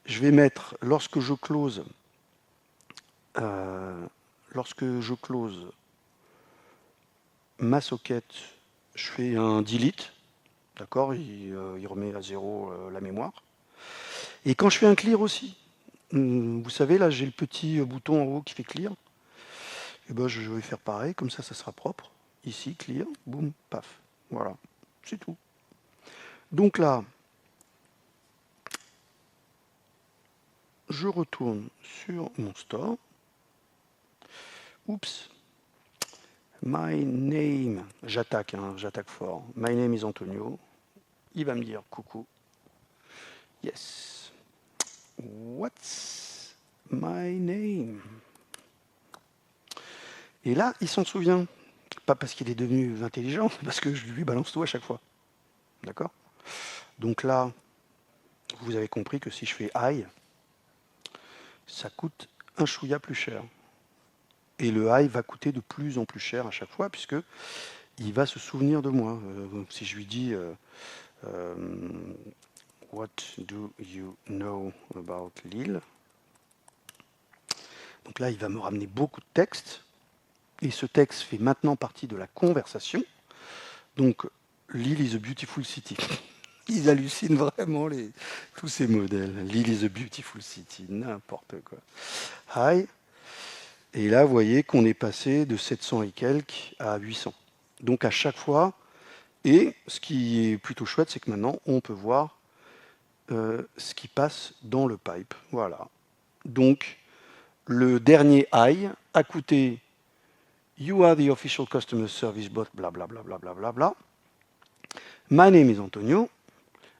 je vais mettre, lorsque je close ma socket, je fais un delete, d'accord, il remet à zéro la mémoire. Et quand je fais un clear aussi, vous savez, là j'ai le petit bouton en haut qui fait clear, et je vais faire pareil, comme ça sera propre. Ici, clear, boum, paf, voilà, c'est tout. Donc là, je retourne sur mon store. Oups. My name, j'attaque fort. My name is Antonio. Il va me dire coucou. Yes. What's my name? Et là, il s'en souvient. pas parce qu'il est devenu intelligent, c'est parce que je lui balance tout à chaque fois. D'accord? Donc là, vous avez compris que si je fais I, ça coûte un chouïa plus cher. Et le I va coûter de plus en plus cher à chaque fois, puisque il va se souvenir de moi. Si je lui dis What do you know about Lille? Donc là, il va me ramener beaucoup de texte. Et ce texte fait maintenant partie de la conversation. Donc, Lille is a beautiful city. Ils hallucinent vraiment tous ces modèles. Lille is a beautiful city, n'importe quoi. Hi. Et là, vous voyez qu'on est passé de 700 et quelques à 800. Donc à chaque fois, et ce qui est plutôt chouette, c'est que maintenant, on peut voir ce qui passe dans le pipe. Voilà. Donc, le dernier I a coûté You are the official customer service bot, blablabla. Bla, bla, bla, bla. My name is Antonio.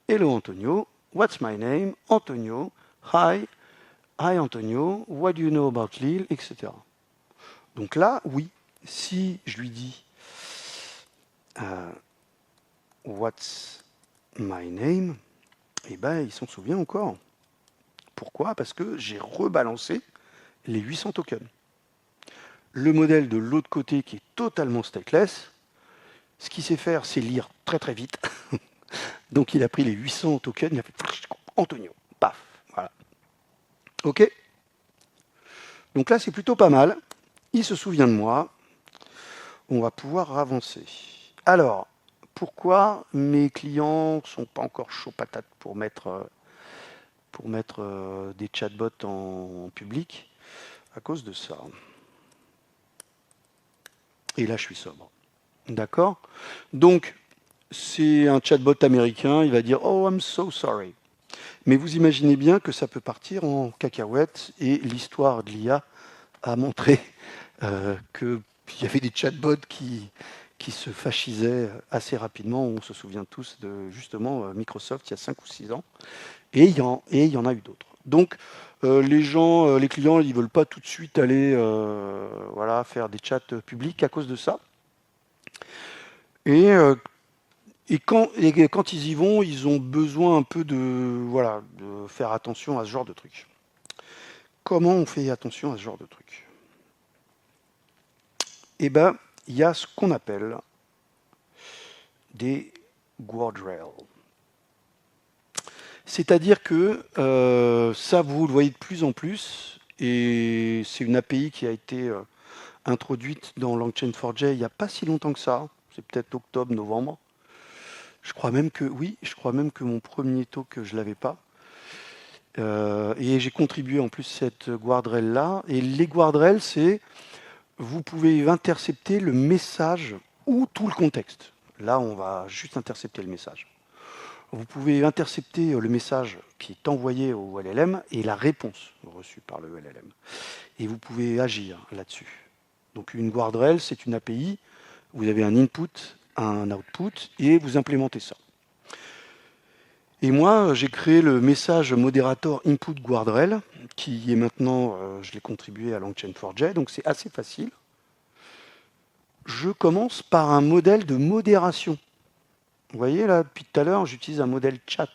Hello Antonio. What's my name? Antonio. Hi. Hi Antonio. What do you know about Lille? Etc. Donc là, oui, si je lui dis What's my name? Eh ben, il s'en souvient encore. Pourquoi? Parce que j'ai rebalancé les 800 tokens. Le modèle de l'autre côté qui est totalement stateless, ce qu'il sait faire, c'est lire très très vite. Donc il a pris les 800 tokens, il a fait Antonio, paf, voilà. Ok. Donc là c'est plutôt pas mal. Il se souvient de moi. On va pouvoir avancer. Alors, pourquoi mes clients ne sont pas encore chauds patates pour mettre des chatbots en public? À cause de ça. Et là je suis sobre. D'accord? Donc, c'est un chatbot américain, il va dire Oh, I'm so sorry. Mais vous imaginez bien que ça peut partir en cacahuète, et l'histoire de l'IA a montré qu'il y avait des chatbots qui se fascisaient assez rapidement. On se souvient tous de justement Microsoft il y a 5 ou 6 ans, et il y en a eu d'autres. Donc les clients, ils ne veulent pas tout de suite aller voilà, faire des chats publics à cause de ça. Et quand ils y vont, ils ont besoin un peu de faire attention à ce genre de truc. Comment on fait attention à ce genre de truc? Eh bien, il y a ce qu'on appelle des guardrails. C'est-à-dire que ça, vous le voyez de plus en plus, et c'est une API qui a été introduite dans LangChain4j il n'y a pas si longtemps que ça. C'est peut-être octobre, novembre. Je crois même que mon premier talk, je ne l'avais pas. Et j'ai contribué en plus cette guardrail-là. Et les guardrails, c'est vous pouvez intercepter le message ou tout le contexte. Là, on va juste intercepter le message. Vous pouvez intercepter le message qui est envoyé au LLM et la réponse reçue par le LLM. Et vous pouvez agir là-dessus. Donc une guardrail, c'est une API. Vous avez un input, un output, et vous implémentez ça. Et moi, j'ai créé le message moderator input guardrail, qui est maintenant, je l'ai contribué à LangChain4j, donc c'est assez facile. Je commence par un modèle de modération. Vous voyez là, depuis tout à l'heure, j'utilise un modèle chat.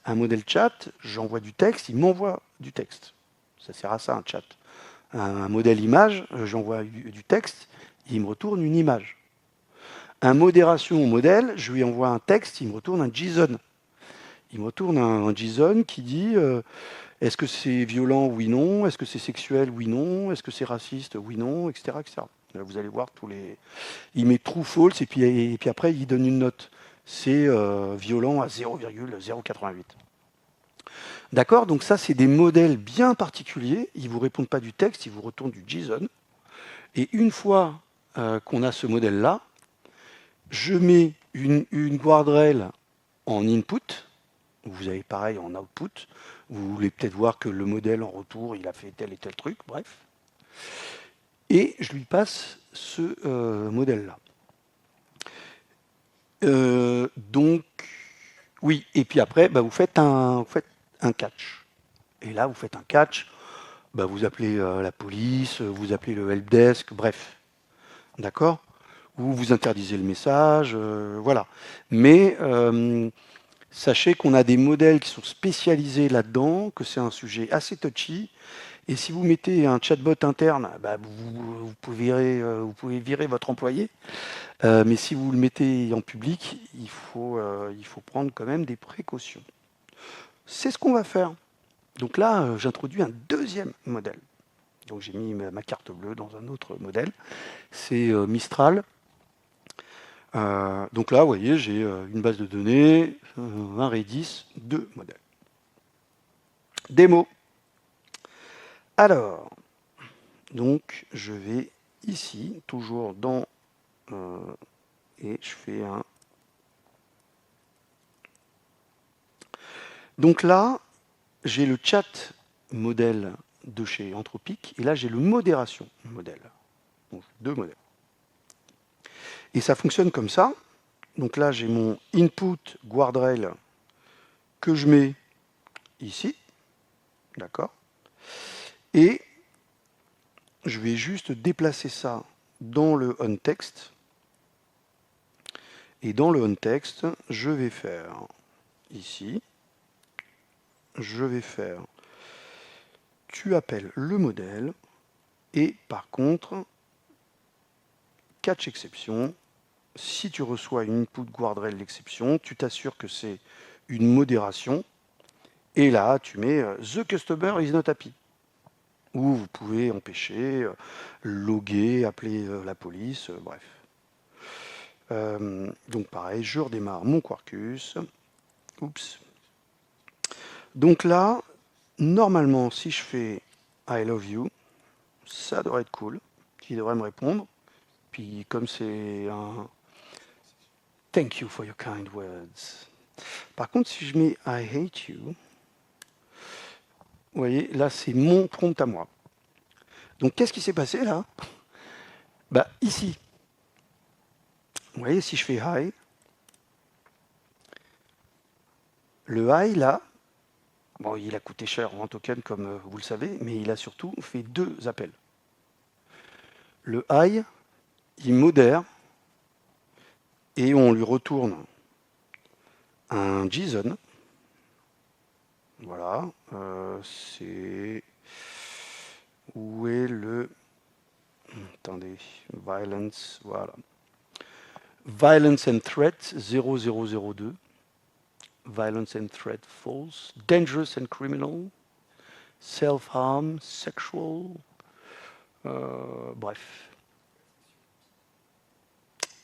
Un modèle chat, j'envoie du texte, il m'envoie du texte. Ça sert à ça, un chat. Un modèle image, j'envoie du texte, il me retourne une image. Un modération au modèle, je lui envoie un texte, il me retourne un JSON. Il me retourne un JSON qui dit est-ce que c'est violent, oui, non, est-ce que c'est sexuel, oui, non, est-ce que c'est raciste, oui, non, etc. etc. Là, vous allez voir tous les... Il met true, false, et puis après, il donne une note. C'est violent à 0,088. D'accord? Donc ça, c'est des modèles bien particuliers. Ils ne vous répondent pas du texte, ils vous retournent du JSON. Et une fois qu'on a ce modèle-là, je mets une guardrail en input. Vous avez pareil en output. Vous voulez peut-être voir que le modèle en retour, il a fait tel et tel truc, bref. Et je lui passe ce modèle-là. Donc, oui, et puis après, vous faites un catch. Et là, vous faites un catch, vous appelez la police, vous appelez le helpdesk, bref. D'accord? ou vous interdisez le message, voilà. Mais sachez qu'on a des modèles qui sont spécialisés là-dedans, que c'est un sujet assez touchy. Et si vous mettez un chatbot interne, bah, vous pouvez virer votre employé. Mais si vous le mettez en public, il faut prendre quand même des précautions. C'est ce qu'on va faire. Donc là, j'introduis un deuxième modèle. Donc j'ai mis ma carte bleue dans un autre modèle. C'est Mistral. Donc là, vous voyez, j'ai une base de données, un Redis, deux modèles. Démo. Alors, donc je vais ici, toujours dans... et je fais un... Donc là, j'ai le chat modèle de chez Anthropic, et là j'ai le modération modèle. Donc deux modèles. Et ça fonctionne comme ça. Donc là, j'ai mon input guardrail que je mets ici. D'accord. Et je vais juste déplacer ça dans le onText. Et dans le onText, je vais faire ici, je vais faire, tu appelles le modèle, et par contre, catch exception, si tu reçois une input guardrail l'exception, tu t'assures que c'est une modération, et là, tu mets the customer is not happy. Ou vous pouvez empêcher, loguer, appeler la police, bref. Donc pareil, je redémarre mon Quarkus. Oups. Donc là, normalement, si je fais I love you, ça devrait être cool. Il devrait me répondre. Puis comme c'est un thank you for your kind words. Par contre, si je mets I hate you, vous voyez, là, c'est mon prompt à moi. Donc qu'est-ce qui s'est passé là? Bah ici, vous voyez, si je fais hi, le hi là, bon, il a coûté cher en token comme vous le savez, mais il a surtout fait deux appels. Le hi, il modère et on lui retourne un JSON. Voilà, c'est où est le attendez, violence, voilà. Violence and threat 0002. Violence and threat false. Dangerous and criminal. Self-harm, sexual. Bref.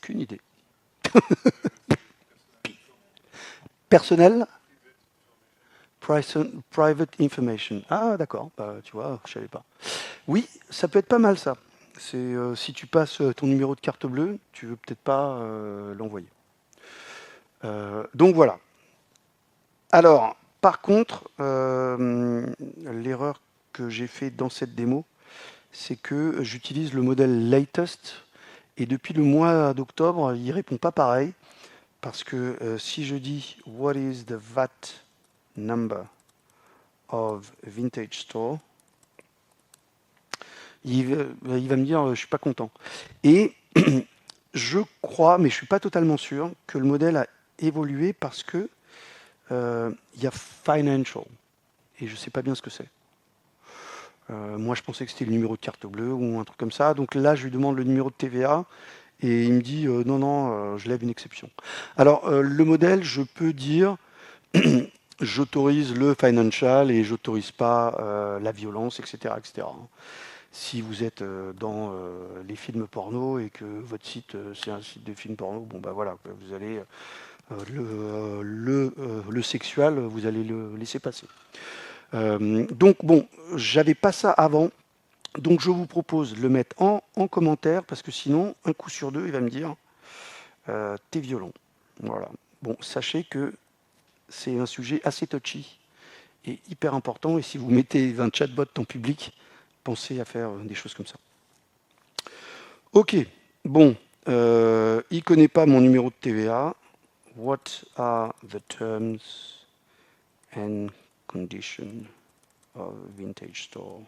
Qu'une idée. Personnel. Private information. Ah d'accord, bah, tu vois, je savais pas. Oui, ça peut être pas mal ça. C'est si tu passes ton numéro de carte bleue, tu veux peut-être pas l'envoyer. Donc voilà. Alors, par contre, l'erreur que j'ai fait dans cette démo, c'est que j'utilise le modèle latest et depuis le mois d'octobre, il répond pas pareil parce que si je dis what is the VAT number of vintage store, il va me dire je suis pas content. Et je crois, mais je suis pas totalement sûr, que le modèle a évolué parce que il y a financial et je sais pas bien ce que c'est. Moi, je pensais que c'était le numéro de carte bleue ou un truc comme ça. Donc là, je lui demande le numéro de TVA et il me dit non, non, je lève une exception. Alors, le modèle, je peux dire j'autorise le financial et j'autorise pas la violence, etc., etc. Si vous êtes dans les films porno et que votre site c'est un site de films porno, bon bah voilà, vous allez le sexuel, vous allez le laisser passer. Donc bon, j'avais pas ça avant, donc je vous propose de le mettre en commentaire parce que sinon, un coup sur deux, il va me dire t'es violent. Voilà. Bon, sachez que c'est un sujet assez touchy et hyper important. Et si vous mettez un chatbot en public, pensez à faire des choses comme ça. Ok, bon, il ne connaît pas mon numéro de TVA. What are the terms and conditions of Vintage Store?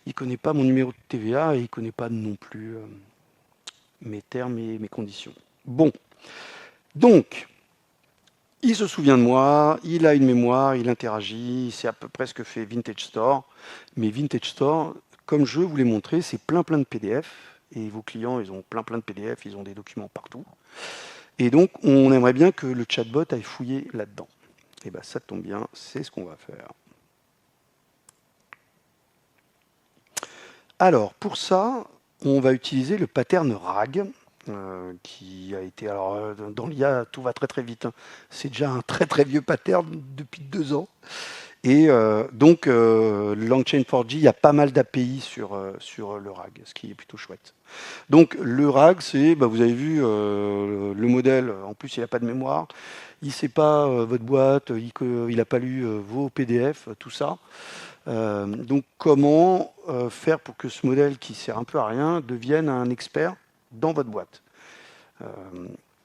Il ne connaît pas mon numéro de TVA et il ne connaît pas non plus mes termes et mes conditions. Bon, donc, il se souvient de moi, il a une mémoire, il interagit, c'est à peu près ce que fait Vintage Store. Mais Vintage Store, comme je vous l'ai montré, c'est plein de PDF. Et vos clients, ils ont plein de PDF, ils ont des documents partout. Et donc, on aimerait bien que le chatbot aille fouiller là-dedans. Et bien, ça tombe bien, c'est ce qu'on va faire. Alors, pour ça, on va utiliser le pattern RAG, qui a été... Alors, dans l'IA, tout va très vite, hein. C'est déjà un très vieux pattern depuis 2 ans. Et donc, LangChain4j, il y a pas mal d'API sur le RAG, ce qui est plutôt chouette. Donc, le RAG, c'est, vous avez vu, le modèle, en plus, il n'a pas de mémoire, il ne sait pas votre boîte, il n'a pas lu vos PDF, tout ça. Donc, comment faire pour que ce modèle qui sert un peu à rien devienne un expert dans votre boîte?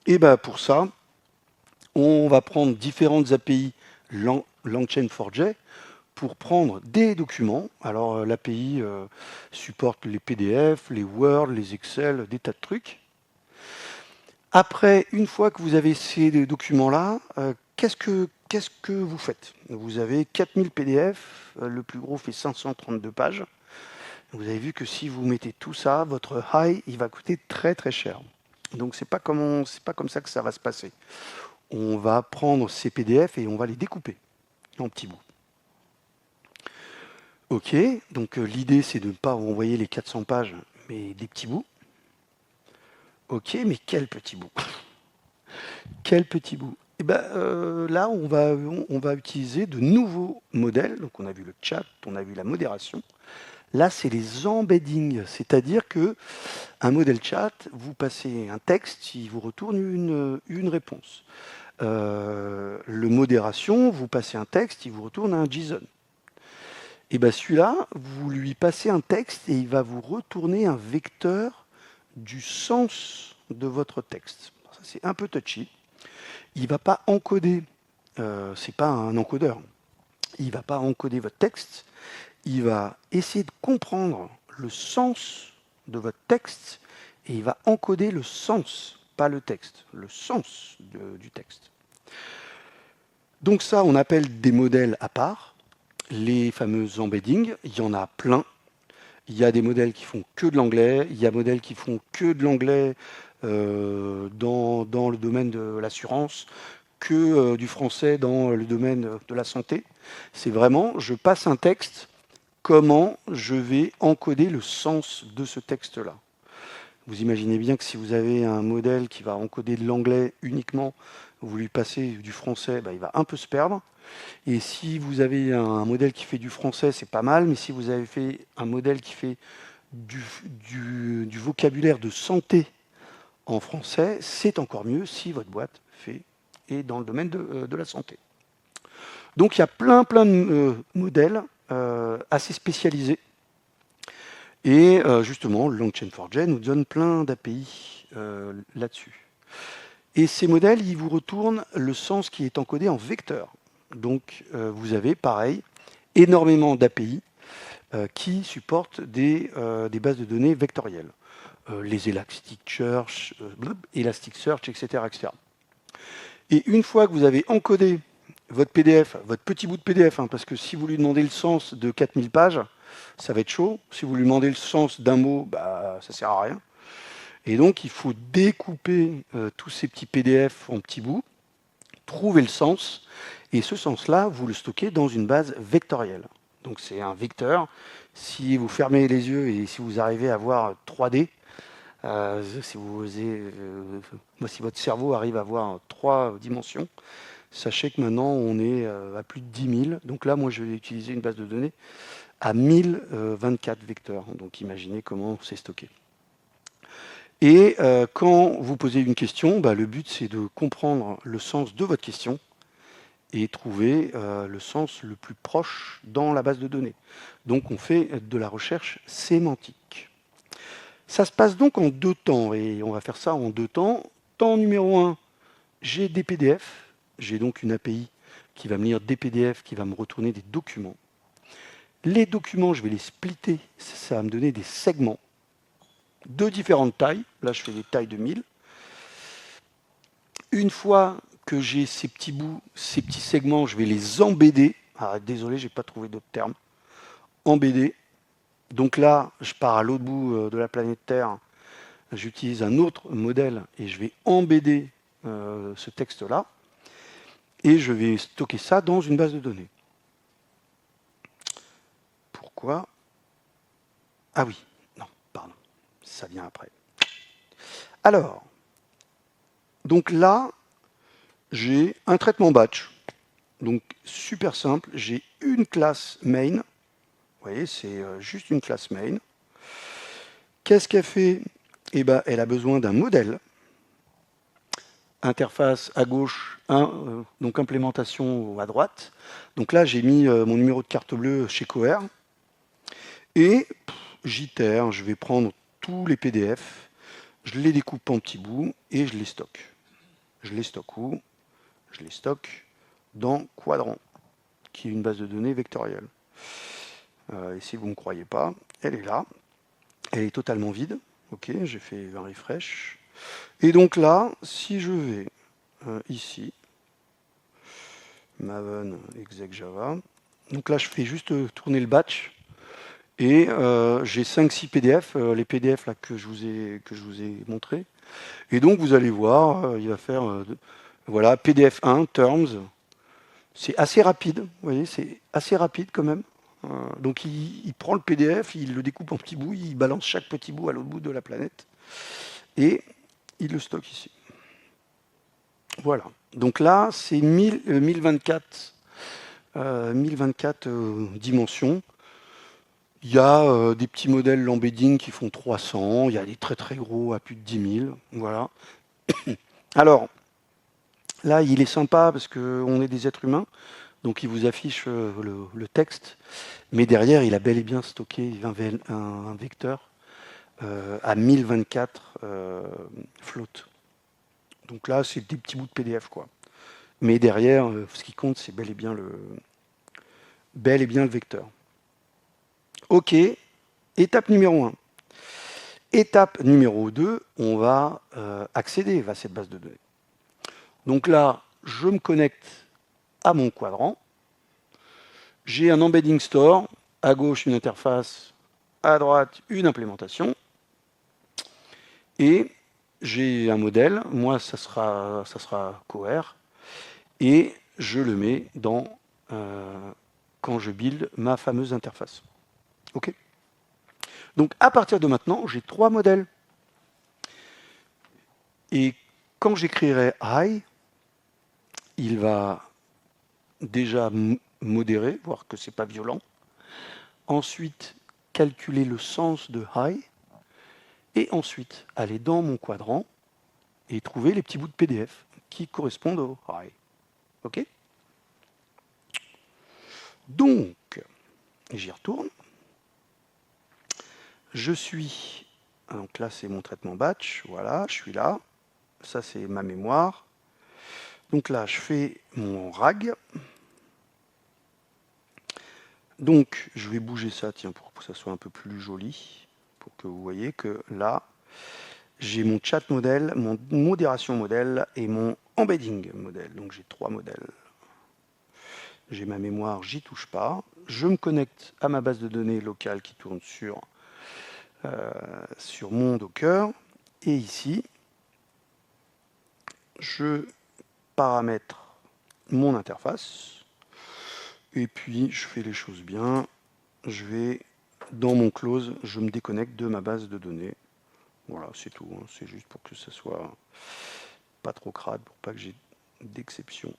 Et pour ça, on va prendre différentes API LangChain4j pour prendre des documents. Alors, l'API supporte les PDF, les Word, les Excel, des tas de trucs. Après, une fois que vous avez ces documents-là, qu'est-ce que vous faites? Vous avez 4000 PDF, le plus gros fait 532 pages. Vous avez vu que si vous mettez tout ça, votre high, il va coûter très cher. Donc c'est pas comme ça que ça va se passer. On va prendre ces PDF et on va les découper en petits bouts. Ok, donc l'idée c'est de ne pas envoyer les 400 pages, mais des petits bouts. Ok, mais quel petit bout? Quel petit bout? Et là, on va utiliser de nouveaux modèles. Donc on a vu le chat, on a vu la modération. Là, c'est les embeddings, c'est-à-dire que un modèle chat, vous passez un texte, il vous retourne une réponse. Le modération, vous passez un texte, il vous retourne un JSON. Et celui-là, vous lui passez un texte et il va vous retourner un vecteur du sens de votre texte. Ça, c'est un peu touchy. Il ne va pas encoder, c'est pas un encodeur. Il ne va pas encoder votre texte. Il va essayer de comprendre le sens de votre texte et il va encoder le sens, pas le texte, le sens du texte. Donc ça, on appelle des modèles à part, les fameux embeddings. Il y en a plein. Il y a des modèles qui font que de l'anglais, il y a des modèles qui font que de l'anglais dans le domaine de l'assurance, que du français dans le domaine de la santé. C'est vraiment, je passe un texte, comment je vais encoder le sens de ce texte-là. Vous imaginez bien que si vous avez un modèle qui va encoder de l'anglais uniquement, vous lui passez du français, il va un peu se perdre. Et si vous avez un modèle qui fait du français, c'est pas mal, mais si vous avez fait un modèle qui fait du vocabulaire de santé en français, c'est encore mieux si votre boîte est dans le domaine de la santé. Donc il y a plein de modèles assez spécialisés. Et justement, LangChain4j nous donne plein d'API là-dessus. Et ces modèles, ils vous retournent le sens qui est encodé en vecteur. Donc vous avez, pareil, énormément d'API qui supportent des bases de données vectorielles. Les Elasticsearch, etc., etc. Et une fois que vous avez encodé votre PDF, votre petit bout de PDF, parce que si vous lui demandez le sens de 4000 pages, ça va être chaud. Si vous lui demandez le sens d'un mot, ça ne sert à rien. Et donc, il faut découper tous ces petits PDF en petits bouts, trouver le sens, et ce sens-là, vous le stockez dans une base vectorielle. Donc, c'est un vecteur. Si vous fermez les yeux et si vous arrivez à voir 3D, si votre cerveau arrive à voir 3 dimensions, sachez que maintenant, on est à plus de 10 000. Donc là, moi, je vais utiliser une base de données à 1024 vecteurs. Donc imaginez comment c'est stocké. Et quand vous posez une question, le but c'est de comprendre le sens de votre question et trouver le sens le plus proche dans la base de données. Donc on fait de la recherche sémantique. Ça se passe donc en 2 temps, et on va faire ça en 2 temps. Temps numéro 1, j'ai des PDF. J'ai donc une API qui va me lire des PDF, qui va me retourner des documents. Les documents, je vais les splitter, ça va me donner des segments. de différentes tailles. Là, je fais des tailles de 1000. Une fois que j'ai ces petits bouts, ces petits segments, je vais les embedder. Ah, désolé, j'ai pas trouvé d'autres termes. Embedder. Donc là, je pars à l'autre bout de la planète Terre. J'utilise un autre modèle et je vais embedder ce texte-là. Et je vais stocker ça dans une base de données. Pourquoi? Ah oui, non, pardon. Ça vient après. Alors, donc là, j'ai un traitement batch. Donc super simple, j'ai une classe main. Vous voyez, c'est juste une classe main. Qu'est-ce qu'elle fait? Eh ben, elle a besoin d'un modèle. Interface à gauche, donc implémentation à droite. Donc là, j'ai mis mon numéro de carte bleue chez Coher. Et j'itère, je vais prendre tous les PDF, je les découpe en petits bouts et je les stocke. Je les stocke où? Je les stocke dans Quadrant, qui est une base de données vectorielle. Et si vous ne me croyez pas, elle est là. Elle est totalement vide. Ok, j'ai fait un refresh. Et donc là, si je vais ici, Maven exec Java, donc là je fais juste tourner le batch. Et j'ai 5-6 PDF, les PDF là, que je vous ai montré. Et donc vous allez voir, il va faire voilà, PDF 1, Terms. C'est assez rapide, vous voyez, c'est assez rapide quand même. Donc il prend le PDF, il le découpe en petits bouts, il balance chaque petit bout à l'autre bout de la planète. Et il le stocke ici. Voilà. Donc là, c'est 1024 dimensions. Il y a des petits modèles l'embedding qui font 300, il y a des très très gros à plus de 10 000. Voilà. Alors, là, il est sympa parce qu'on est des êtres humains, donc il vous affiche le texte, mais derrière, il a bel et bien stocké un vecteur à 1024 flottes. Donc là, c'est des petits bouts de PDF, quoi. Mais derrière, ce qui compte, c'est bel et bien le vecteur. OK, étape numéro 1. Étape numéro 2, on va accéder à cette base de données. Donc là, je me connecte à mon quadrant. J'ai un embedding store, à gauche une interface, à droite une implémentation. Et j'ai un modèle, moi ça sera Coher, et je le mets dans quand je build ma fameuse interface. OK? Donc à partir de maintenant, j'ai 3 modèles. Et quand j'écrirai I, il va déjà modérer, voir que c'est pas violent. Ensuite, calculer le sens de high. Et ensuite, aller dans mon quadrant et trouver les petits bouts de PDF qui correspondent au high. OK? Donc, j'y retourne. Je suis... Donc là, c'est mon traitement batch. Voilà, je suis là. Ça, c'est ma mémoire. Donc là, je fais mon RAG. Donc, je vais bouger ça, tiens, pour que ça soit un peu plus joli, pour que vous voyez que là, j'ai mon chat modèle, mon modération modèle et mon embedding modèle. Donc, j'ai 3 modèles. J'ai ma mémoire, j'y touche pas. Je me connecte à ma base de données locale qui tourne sur mon Docker. Et ici, je paramètre mon interface. Et puis, je fais les choses bien. Je vais, dans mon close, je me déconnecte de ma base de données. Voilà, c'est tout. Hein. C'est juste pour que ça soit pas trop crade, pour pas que j'ai d'exception.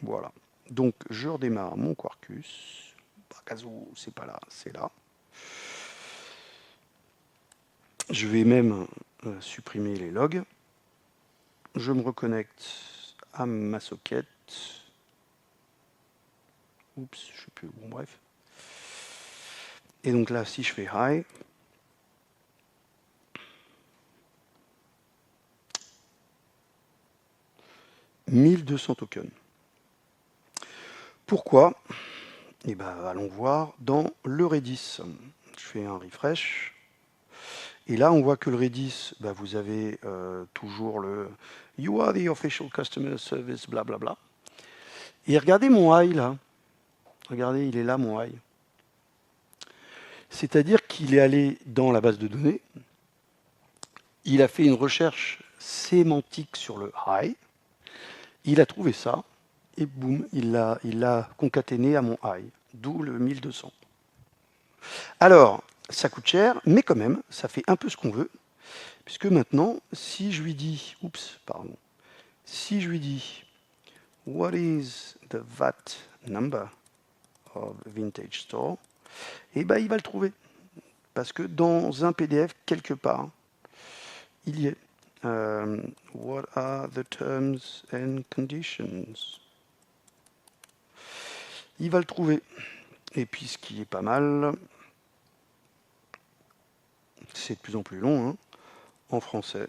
Voilà. Donc, je redémarre mon Quarkus. Bakazo, c'est pas là, c'est là. Je vais même supprimer les logs. Je me reconnecte à ma socket. Oups, je sais plus. Bon, bref. Et donc là, si je fais high, « 1200 tokens. Pourquoi? Eh bien, allons voir dans le Redis. Je fais un refresh. Et là, on voit que le Redis, bah, vous avez toujours le You are the official customer service, blablabla. Et regardez mon high là. Regardez, il est là mon high. C'est-à-dire qu'il est allé dans la base de données, il a fait une recherche sémantique sur le high, il a trouvé ça, et boum, il l'a concaténé à mon high, d'où le 1200. Alors, ça coûte cher, mais quand même, ça fait un peu ce qu'on veut, puisque maintenant, si je lui dis, si je lui dis, what is the VAT number of Vintage Store, et ben il va le trouver, parce que dans un PDF quelque part, il y est. What are the terms and conditions? Il va le trouver. Et puis ce qui est pas mal, c'est de plus en plus long, hein, en français.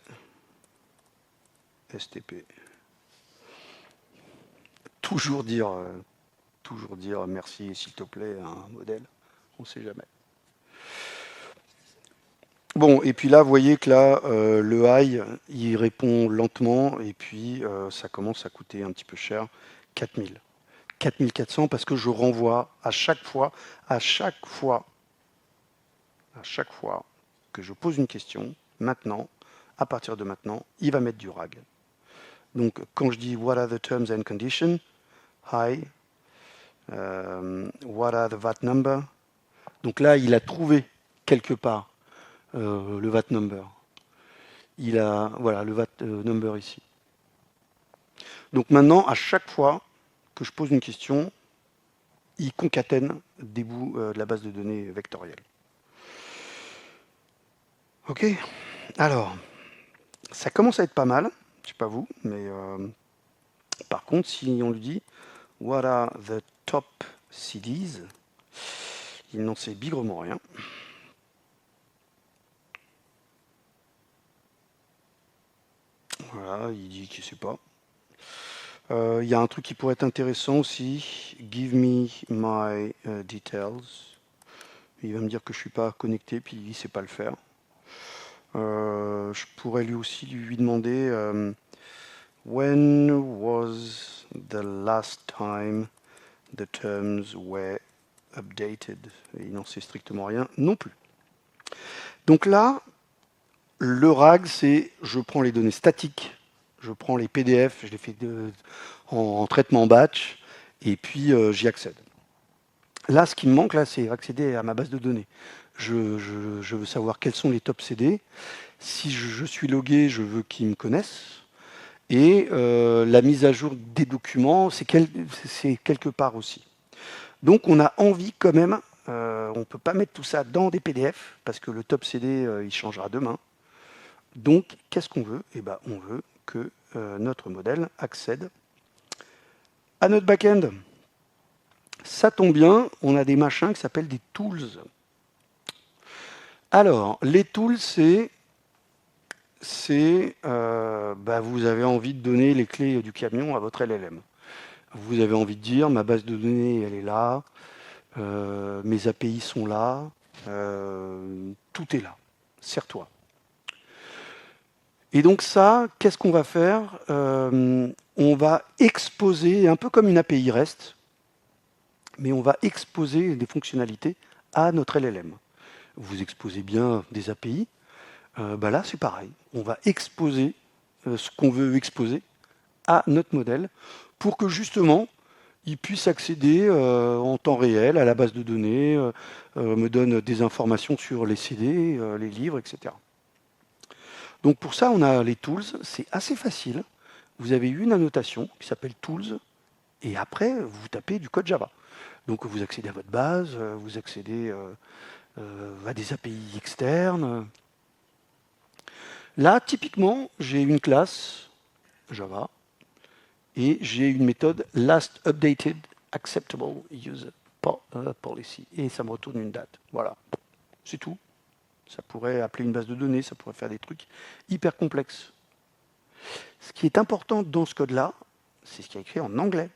STP. Toujours dire merci s'il te plaît à un modèle. On ne sait jamais. Bon, et puis là, vous voyez que là, le high, il répond lentement, et puis ça commence à coûter un petit peu cher, 4000. 4400 parce que je renvoie à chaque fois que je pose une question, maintenant, à partir de maintenant, il va mettre du RAG. Donc, quand je dis what are the terms and conditions, hi, what are the VAT number, donc là, il a trouvé quelque part le VAT number. Il a, voilà, le VAT number ici. Donc maintenant, à chaque fois que je pose une question, il concatène des bouts de la base de données vectorielle. Ok, alors, ça commence à être pas mal, je sais pas vous, mais par contre, si on lui dit what are the top CDs, il n'en sait bigrement rien. Voilà, il dit qu'il ne sait pas. Il y a un truc qui pourrait être intéressant aussi, give me my details. Il va me dire que je ne suis pas connecté, puis il ne sait pas le faire. Je pourrais lui aussi lui demander when was the last time the terms were updated. Et il n'en sait strictement rien non plus. Donc là, le RAG, c'est je prends les données statiques, je prends les PDF, je les fais en traitement batch, et puis j'y accède. Là, ce qui me manque, là, c'est accéder à ma base de données. Je veux savoir quels sont les top CD. Si je suis logué, je veux qu'ils me connaissent. Et la mise à jour des documents, c'est quelque part aussi. Donc, on a envie quand même, on ne peut pas mettre tout ça dans des PDF, parce que le top CD, il changera demain. Donc, qu'est-ce qu'on veut? Eh ben, on veut que notre modèle accède à notre back-end. Ça tombe bien, on a des machins qui s'appellent des tools. Alors, les tools, vous avez envie de donner les clés du camion à votre LLM. Vous avez envie de dire, ma base de données, elle est là, mes API sont là, tout est là, sers-toi. Et donc ça, qu'est-ce qu'on va faire? On va exposer, un peu comme une API REST, mais on va exposer des fonctionnalités à notre LLM. Vous exposez bien des API, là c'est pareil. On va exposer ce qu'on veut exposer à notre modèle pour que justement il puisse accéder en temps réel à la base de données, me donne des informations sur les CD, les livres, etc. Donc pour ça, on a les tools, c'est assez facile. Vous avez une annotation qui s'appelle tools, et après, vous tapez du code Java. Donc vous accédez à votre base, vous accédez à des API externes. Là, typiquement, j'ai une classe Java et j'ai une méthode last updated acceptable user policy. Et ça me retourne une date. Voilà, c'est tout. Ça pourrait appeler une base de données, ça pourrait faire des trucs hyper complexes. Ce qui est important dans ce code-là, c'est ce qui est écrit en anglais.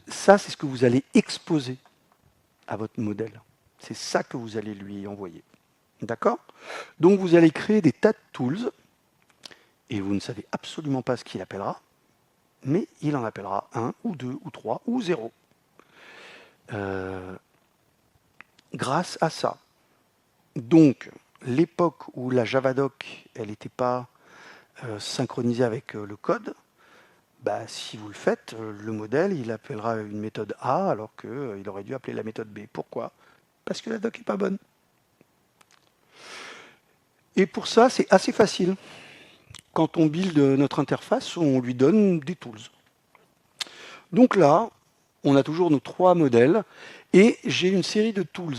Ça, c'est ce que vous allez exposer à votre modèle. C'est ça que vous allez lui envoyer. D'accord? Donc vous allez créer des tas de tools, et vous ne savez absolument pas ce qu'il appellera, mais il en appellera 1, ou 2, ou 3, ou 0. Grâce à ça. Donc, l'époque où la Javadoc, elle n'était pas synchronisée avec le code, bah, si vous le faites, le modèle, il appellera une méthode A alors qu'il aurait dû appeler la méthode B. Pourquoi? Parce que la doc n'est pas bonne. Et pour ça, c'est assez facile. Quand on build notre interface, on lui donne des tools. Donc là, on a toujours nos 3 modèles et j'ai une série de tools.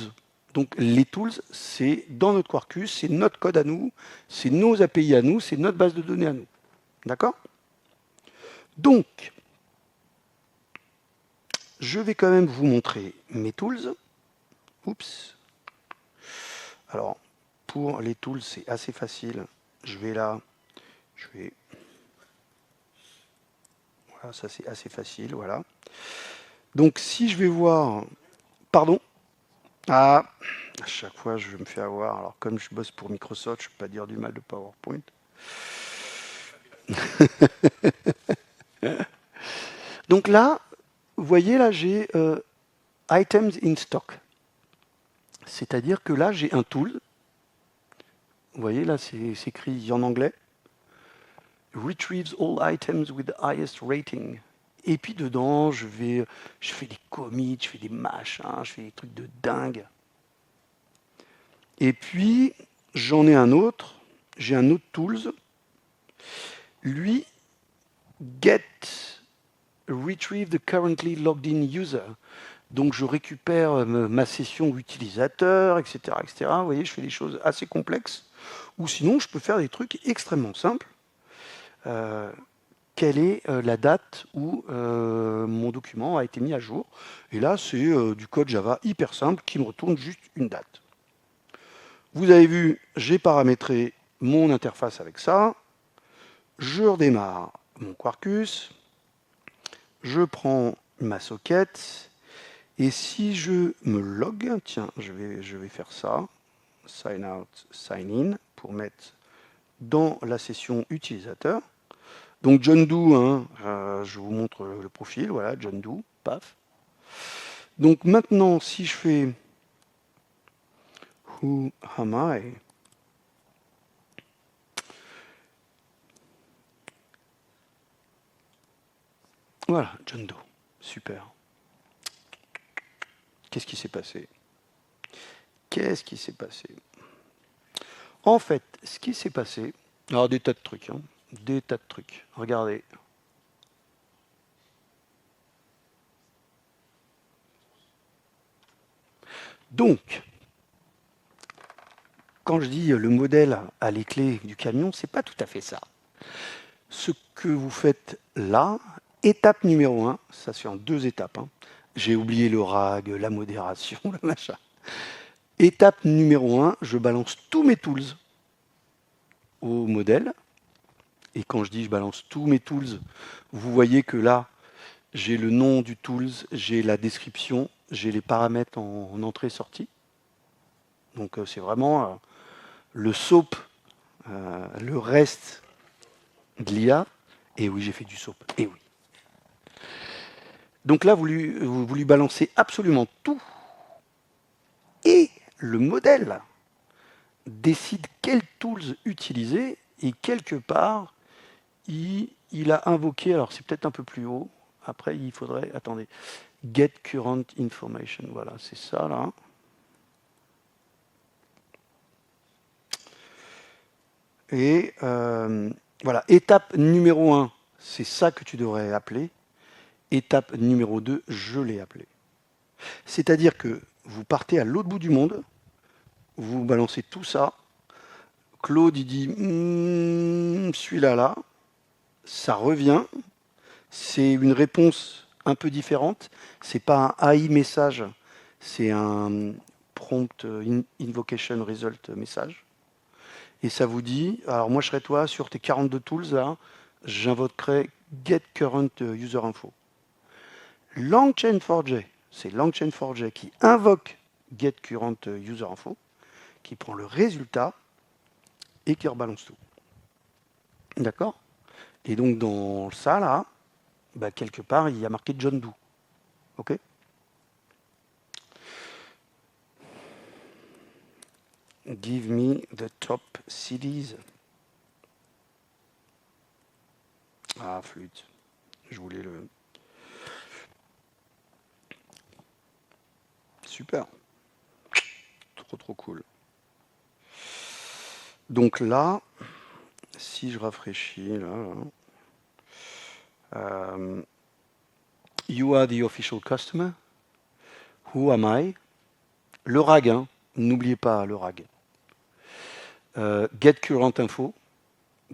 Donc les tools, c'est dans notre Quarkus, c'est notre code à nous, c'est nos API à nous, c'est notre base de données à nous. D'accord? Donc, je vais quand même vous montrer mes tools. Oups. Alors, pour les tools, c'est assez facile. Je vais là, voilà, ça c'est assez facile, voilà. Donc si je vais voir, pardon, à chaque fois je me fais avoir. Alors comme je bosse pour Microsoft, je ne peux pas dire du mal de PowerPoint. Donc là, vous voyez là, j'ai items in stock. C'est-à-dire que là, j'ai un tool. Vous voyez là, c'est écrit en anglais. Retrieves all items with the highest rating. Et puis dedans, je fais des commits, je fais des machins, je fais des trucs de dingue. Et puis, j'en ai un autre. J'ai un autre tools. Lui, get retrieve the currently logged in user. Donc, je récupère ma session utilisateur, etc., etc. Vous voyez, je fais des choses assez complexes. Ou sinon, je peux faire des trucs extrêmement simples. Quelle est la date où mon document a été mis à jour? Et là, c'est du code Java hyper simple qui me retourne juste une date. Vous avez vu, j'ai paramétré mon interface avec ça. Je redémarre mon Quarkus. Je prends ma socket. Et si je me log, tiens, je vais faire ça. Sign out, sign in, pour mettre dans la session utilisateur. Donc John Doe, hein, je vous montre le profil, voilà, John Doe, paf. Donc maintenant, si je fais Who am I? Voilà, John Doe, super. Qu'est-ce qui s'est passé? Qu'est-ce qui s'est passé? En fait, ce qui s'est passé, alors des tas de trucs, hein, des tas de trucs. Regardez. Donc, quand je dis le modèle à les clés du camion, c'est pas tout à fait ça. Ce que vous faites là, étape numéro 1, ça c'est en 2 étapes. Hein. J'ai oublié le RAG, la modération, le machin. Étape numéro 1, je balance tous mes tools au modèle. Et quand je dis je balance tous mes tools, vous voyez que là, j'ai le nom du tools, j'ai la description, j'ai les paramètres en entrée-sortie. Donc c'est vraiment le SOAP, le reste de l'IA. Et oui, j'ai fait du SOAP. Et oui. Donc là, vous lui balancez absolument tout. Et le modèle décide quels tools utiliser. Et quelque part, il a invoqué, alors c'est peut-être un peu plus haut. Après, il faudrait, attendez, get current information. Voilà, c'est ça là. Et voilà, étape numéro 1, c'est ça que tu devrais appeler. Étape numéro 2, je l'ai appelé. C'est-à-dire que vous partez à l'autre bout du monde, vous balancez tout ça. Claude, il dit celui-là, là, ça revient. C'est une réponse un peu différente. C'est pas un AI message, c'est un prompt invocation result message. Et ça vous dit, alors moi je serais toi sur tes 42 tools là, j'invoquerai get current user info. LangChain4j, c'est LangChain4j qui invoque get current user info, qui prend le résultat et qui rebalance tout. D'accord? Et donc dans ça, là, bah, quelque part, il y a marqué John Doe. OK? Give me the top CDs. Ah, flûte. Je voulais le... Super. Trop cool. Donc là, si je rafraîchis, là, you are the official customer. Who am I? Le RAG, hein. N'oubliez pas le RAG. Get current info.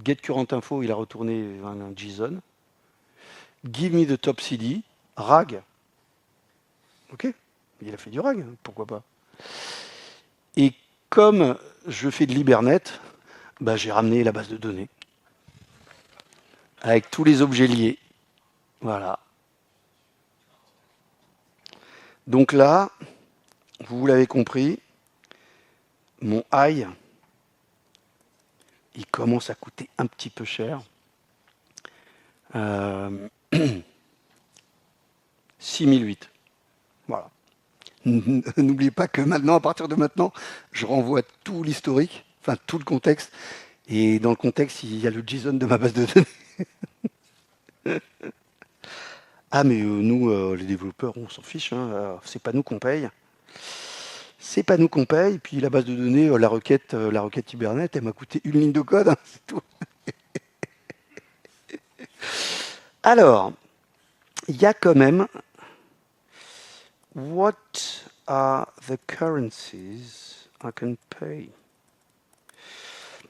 Get current info, il a retourné un JSON. Give me the top CD. RAG. OK? Il a fait du RAG, pourquoi pas? Et comme je fais de l'Hibernet, bah, j'ai ramené la base de données avec tous les objets liés. Voilà. Donc là, vous l'avez compris, mon high, il commence à coûter un petit peu cher. 6008. Voilà. N'oubliez pas que maintenant, à partir de maintenant, je renvoie tout l'historique, enfin tout le contexte. Et dans le contexte, il y a le JSON de ma base de données. Ah, mais nous, les développeurs, on s'en fiche. Hein, c'est pas nous qu'on paye. C'est pas nous qu'on paye. Et puis la base de données, la requête Hibernate, elle m'a coûté une ligne de code. Hein, c'est tout. Alors, il y a quand même what are the currencies I can pay?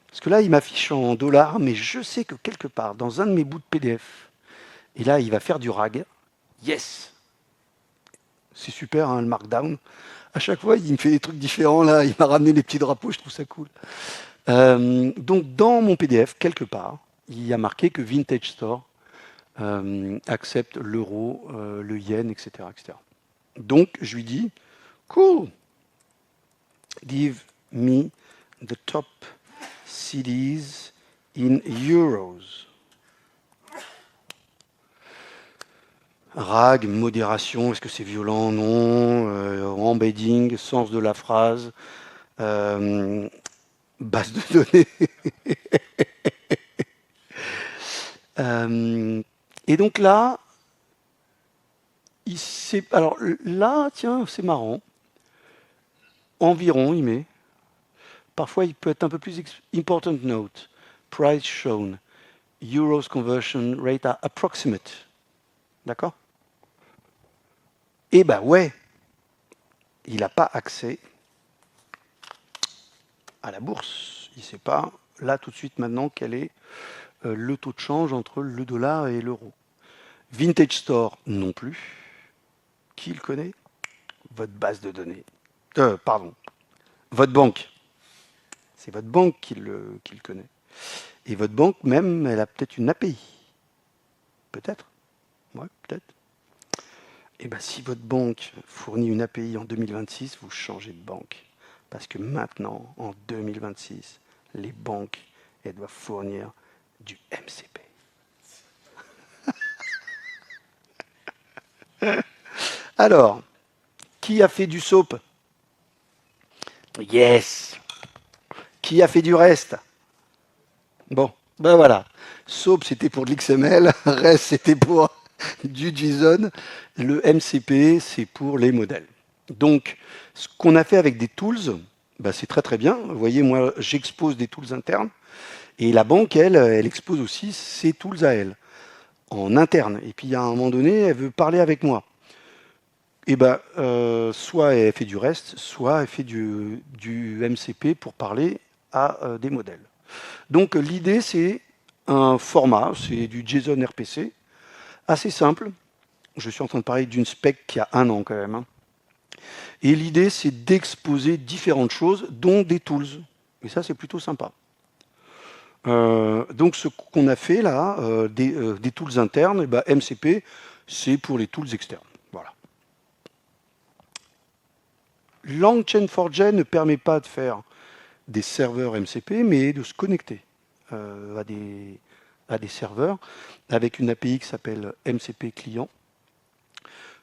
Parce que là, il m'affiche en dollars, mais je sais que quelque part, dans un de mes bouts de PDF, et là, il va faire du RAG. Yes! C'est super, hein, le Markdown. À chaque fois, il me fait des trucs différents. Là, il m'a ramené les petits drapeaux, je trouve ça cool. Donc, dans mon PDF, quelque part, il y a marqué que Vintage Store accepte l'euro, le yen, etc., etc. Donc, je lui dis, cool, give me the top CDs in euros. RAG, modération, est-ce que c'est violent? Non. Embedding, sens de la phrase, base de données. Et donc là, alors là, tiens, c'est marrant. Environ, il met. Parfois, il peut être un peu plus important note. Price shown. Euros conversion rate approximate. D'accord? Eh ben ouais, il n'a pas accès à la bourse. Il ne sait pas, là, tout de suite, maintenant, quel est le taux de change entre le dollar et l'euro. Vintage Store, non plus. Qui le connaît? Votre base de données. Pardon. Votre banque. C'est votre banque qui le connaît. Et votre banque, même, elle a peut-être une API. Peut-être. Ouais, peut-être. Et bien, si votre banque fournit une API en 2026, vous changez de banque. Parce que maintenant, en 2026, les banques, elles doivent fournir du MCP. Alors, qui a fait du SOAP? Yes. Qui a fait du REST? Bon, ben voilà. SOAP, c'était pour de l'XML. REST, c'était pour du JSON. Le MCP, c'est pour les modèles. Donc, ce qu'on a fait avec des tools, ben c'est très bien. Vous voyez, moi, j'expose des tools internes. Et la banque, elle expose aussi ses tools à elle, en interne. Et puis, à un moment donné, elle veut parler avec moi. Et ben, soit elle fait du REST, soit elle fait du MCP pour parler à des modèles. Donc l'idée, c'est un format, c'est du JSON RPC, assez simple. Je suis en train de parler d'une spec qui a 1 an quand même. Hein. Et l'idée, c'est d'exposer différentes choses, dont des tools. Et ça, c'est plutôt sympa. Donc ce qu'on a fait là, des tools internes, et ben, MCP, c'est pour les tools externes. Voilà. LangChain4j ne permet pas de faire des serveurs MCP, mais de se connecter à des serveurs avec une API qui s'appelle MCP client.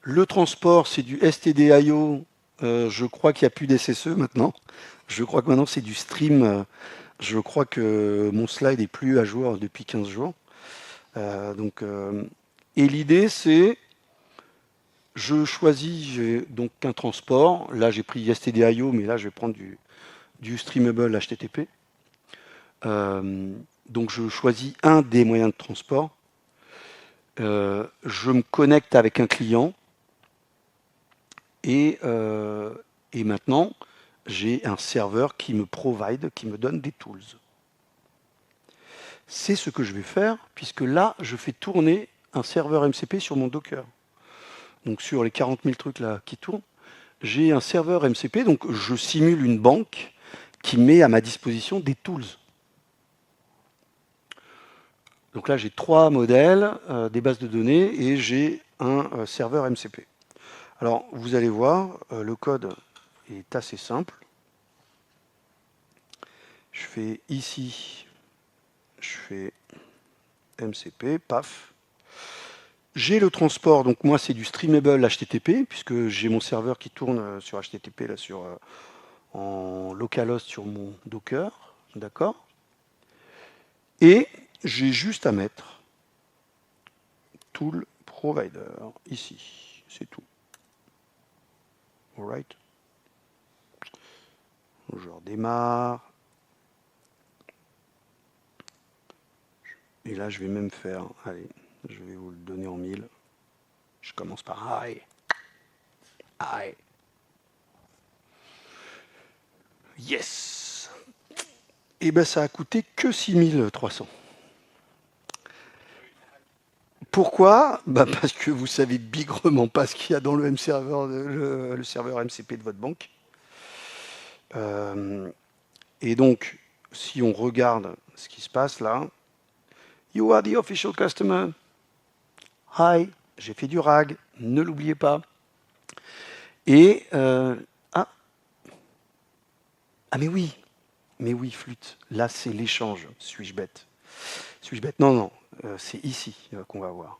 Le transport, c'est du STDIO. Je crois qu'il n'y a plus d'SSE maintenant. Je crois que maintenant c'est du stream. Je crois que mon slide est plus à jour depuis 15 jours. Et l'idée, c'est je choisis donc un transport. Là, j'ai pris STDIO, mais là, je vais prendre du streamable HTTP. Donc, je choisis un des moyens de transport. Je me connecte avec un client. Et maintenant, j'ai un serveur qui me provide, qui me donne des tools. C'est ce que je vais faire, puisque là, je fais tourner un serveur MCP sur mon Docker. Donc sur les 40 000 trucs là qui tournent, j'ai un serveur MCP, donc je simule une banque qui met à ma disposition des tools. Donc là, j'ai 3 modèles, des bases de données, et j'ai un serveur MCP. Alors, vous allez voir, le code est assez simple. Je fais ici, je fais MCP, paf. J'ai le transport, donc moi c'est du streamable HTTP, puisque j'ai mon serveur qui tourne sur HTTP là, en localhost sur mon Docker, d'accord. Et j'ai juste à mettre tool provider ici, c'est tout. Alright. Je redémarre. Et là, je vais même faire, allez, je vais vous le donner en 1000. Je commence par I. I. Yes. Et bien, ça a coûté que 6300. Pourquoi? Parce que vous savez bigrement pas ce qu'il y a dans le serveur MCP de votre banque. Et donc, si on regarde ce qui se passe là, You are the official customer. Hi, j'ai fait du RAG, ne l'oubliez pas. Et mais oui, flûte. Là, c'est l'échange. Suis-je bête? Non, c'est ici qu'on va voir.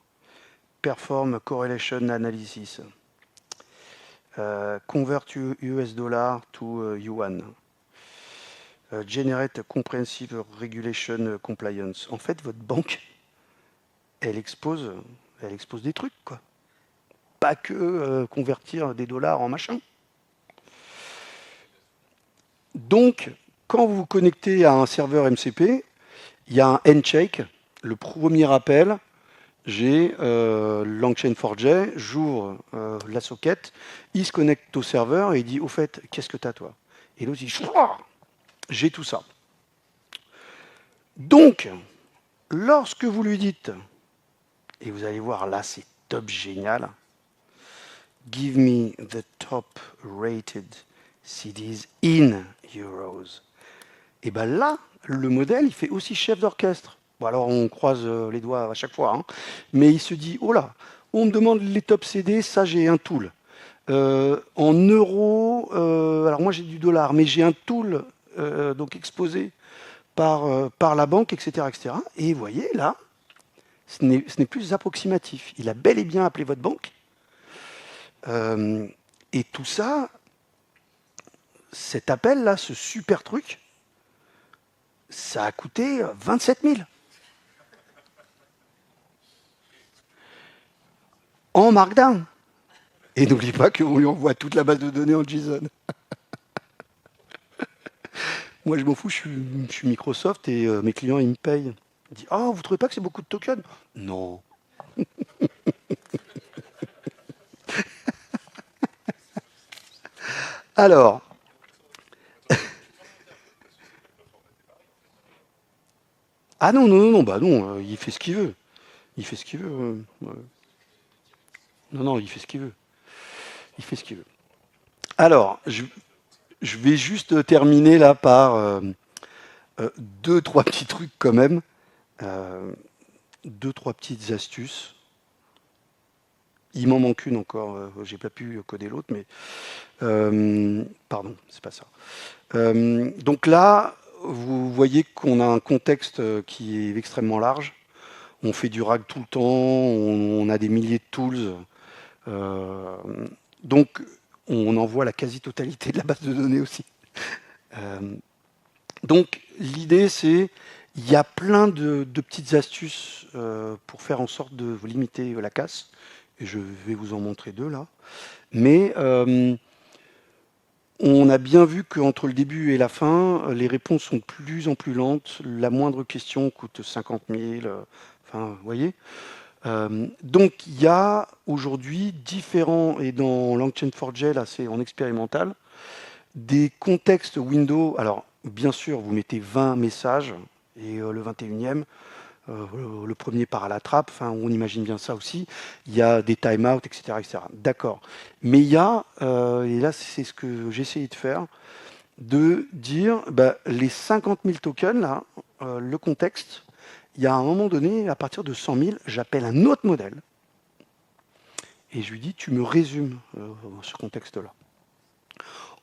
Perform correlation analysis. Convert US dollar to yuan. Generate comprehensive regulation compliance. En fait, votre banque, elle expose des trucs, quoi. Pas que convertir des dollars en machin. Donc, quand vous vous connectez à un serveur MCP, il y a un handshake. Le premier appel, j'ai LangChain4j, j'ouvre la socket, il se connecte au serveur et il dit, au fait, qu'est-ce que tu as toi? Et l'autre dit, j'ai tout ça. Donc, lorsque vous lui dites, et vous allez voir là, c'est top génial, give me the top rated CDs in euros. Et bien là, le modèle, il fait aussi chef d'orchestre. Bon, alors on croise les doigts à chaque fois, hein, mais il se dit, oh là, on me demande les top CD, ça j'ai un tool. En euros, alors moi j'ai du dollar, mais j'ai un tool donc exposé par la banque, etc., etc. Et vous voyez là, ce n'est plus approximatif. Il a bel et bien appelé votre banque. Et tout ça, cet appel-là, ce super truc, ça a coûté 27 000. En Markdown. Et n'oubliez pas qu'on lui envoie toute la base de données en JSON. Moi, je m'en fous, je suis Microsoft et mes clients, ils me payent. Ils disent, ah, vous trouvez pas que c'est beaucoup de tokens? Non. Alors, ah non, bah non, il fait ce qu'il veut. Il fait ce qu'il veut. Non, il fait ce qu'il veut. Il fait ce qu'il veut. Alors, je vais juste terminer là par 2-3 petits trucs quand même. 2-3 petites astuces. Il m'en manque une encore, j'ai pas pu coder l'autre, mais pardon, c'est pas ça. Donc là, vous voyez qu'on a un contexte qui est extrêmement large. On fait du RAG tout le temps, on a des milliers de tools. Euh, donc, on envoie la quasi-totalité de la base de données aussi. Euh, donc, l'idée, c'est, il y a plein de petites astuces pour faire en sorte de vous limiter la casse. Et je vais vous en montrer deux là. Mais on a bien vu qu'entre le début et la fin, les réponses sont de plus en plus lentes. La moindre question coûte 50 000. Enfin, vous voyez. Donc, il y a aujourd'hui différents, et dans LangChain4j, là, c'est en expérimental, des contextes window. Alors, bien sûr, vous mettez 20 messages, et le 21e, le premier part à la trappe, enfin, on imagine bien ça aussi. Il y a des timeouts, etc., etc. D'accord. Mais il y a, et là, c'est ce que j'ai essayé de faire, de dire, bah, les 50 000 tokens, là, le contexte, il y a un moment donné, à partir de 100 000, j'appelle un autre modèle. Et je lui dis, tu me résumes ce contexte-là.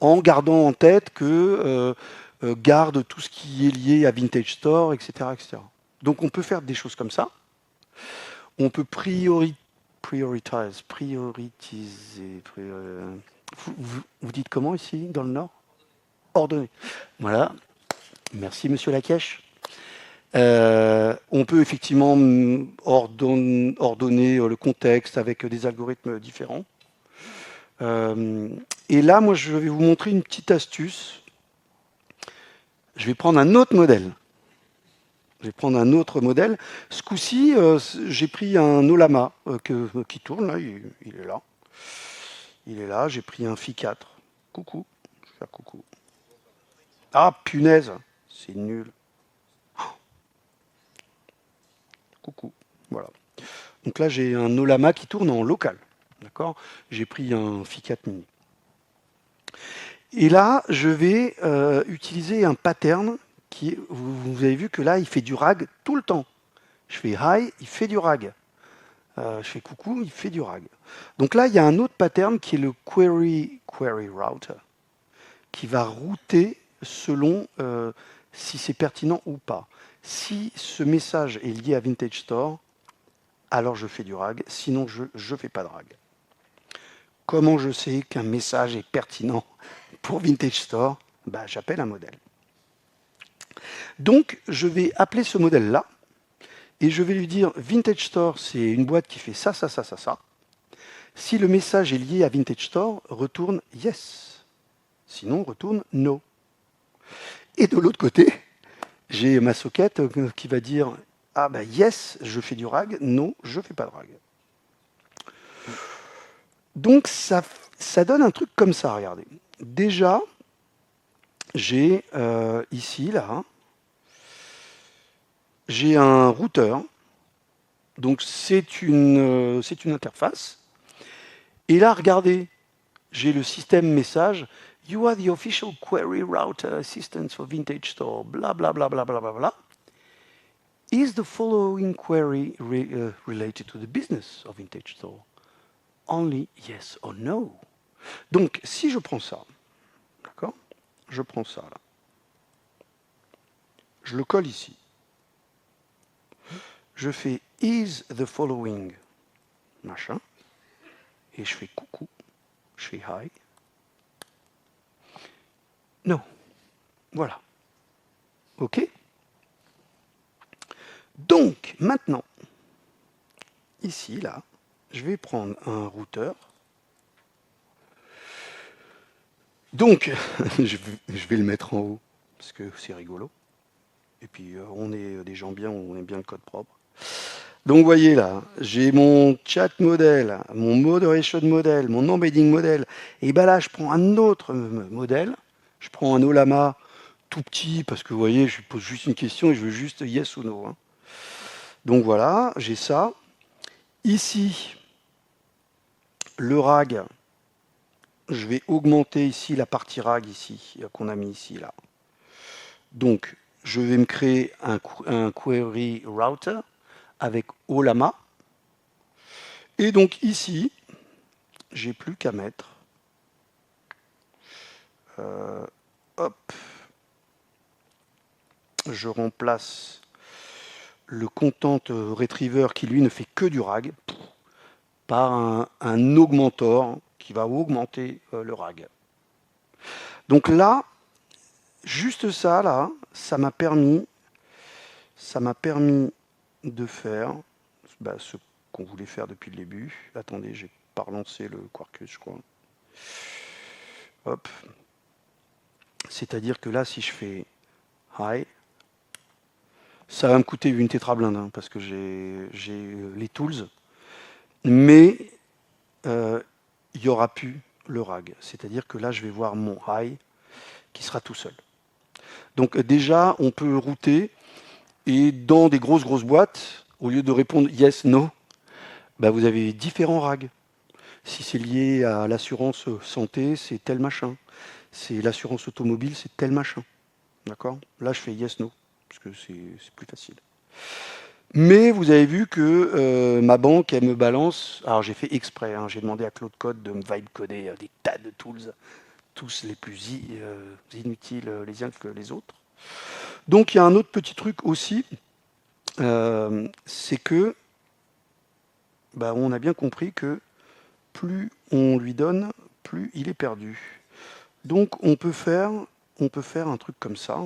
En gardant en tête que garde tout ce qui est lié à Vintage Store, etc., etc. Donc on peut faire des choses comme ça. On peut prioriser. Vous dites comment ici, dans le Nord? Ordonner. Voilà. Merci, monsieur Lacache. On peut effectivement ordonner le contexte avec des algorithmes différents. Et là, moi, je vais vous montrer une petite astuce. Je vais prendre un autre modèle. Ce coup-ci, j'ai pris un Olama qui tourne, là, il est là. Il est là, j'ai pris un Phi 4. Coucou. Je vais faire coucou. Ah, punaise, c'est nul. Coucou. Voilà. Donc là, j'ai un Olama qui tourne en local. D'accord. J'ai pris un Phi 4 mini. Et là, je vais utiliser un pattern qui, vous avez vu que là, il fait du RAG tout le temps. Je fais hi, il fait du RAG. Je fais coucou, il fait du RAG. Donc là, il y a un autre pattern qui est le query router, qui va router selon si c'est pertinent ou pas. Si ce message est lié à Vintage Store, alors je fais du RAG, sinon je ne fais pas de RAG. Comment je sais qu'un message est pertinent pour Vintage Store? Bah, j'appelle un modèle. Donc, je vais appeler ce modèle-là, et je vais lui dire Vintage Store, c'est une boîte qui fait ça, ça, ça, ça, ça. Si le message est lié à Vintage Store, retourne yes. Sinon, retourne no. Et de l'autre côté, j'ai ma socket qui va dire ah bah yes, je fais du RAG, non, je ne fais pas de RAG. Donc ça donne un truc comme ça, regardez. Déjà, j'ai ici, là, j'ai un routeur. Donc c'est une interface. Et là, regardez, j'ai le système message. You are the official query router assistant for Vintage Store. Bla bla bla bla bla bla bla. Is the following query related to the business of Vintage Store? Only yes or no. Donc, si je prends ça, d'accord? Je prends ça là. Je le colle ici. Je fais is the following machin. Et je fais coucou. Je fais hi. No. Voilà. OK? Donc, maintenant, ici, là, je vais prendre un routeur. Donc, je vais le mettre en haut, parce que c'est rigolo. Et puis, on est des gens bien, on aime bien le code propre. Donc, vous voyez là, j'ai mon chat modèle, mon moderation modèle, mon embedding modèle. Et bien là, je prends un autre modèle. Je prends un Olama tout petit, parce que vous voyez, je lui pose juste une question et je veux juste yes ou no. Hein. Donc voilà, j'ai ça. Ici, le RAG, je vais augmenter ici la partie RAG ici, qu'on a mis ici, là. Donc, je vais me créer un query router avec Olama. Et donc ici, j'ai plus qu'à mettre. Hop. Je remplace le content retriever qui lui ne fait que du rag par un augmentor qui va augmenter le rag. Donc là, juste ça, là, ça m'a permis de faire ce qu'on voulait faire depuis le début. Attendez, j'ai pas relancé le Quarkus, je crois. Hop. C'est-à-dire que là, si je fais high, ça va me coûter une tétrablinde, hein, parce que j'ai les tools, mais il n'y aura plus le rag. C'est-à-dire que là, je vais voir mon high qui sera tout seul. Donc déjà, on peut router, et dans des grosses boîtes, au lieu de répondre yes, no, bah, vous avez différents rags. Si c'est lié à l'assurance santé, c'est tel machin. C'est l'assurance automobile, c'est tel machin. D'accord? Là, je fais yes, no, parce que c'est plus facile. Mais vous avez vu que ma banque, elle me balance. Alors, j'ai fait exprès, hein, j'ai demandé à Claude Code de me vibe coder des tas de tools, tous les plus inutiles les uns que les autres. Donc, il y a un autre petit truc aussi, c'est que on a bien compris que plus on lui donne, plus il est perdu. Donc on peut faire un truc comme ça,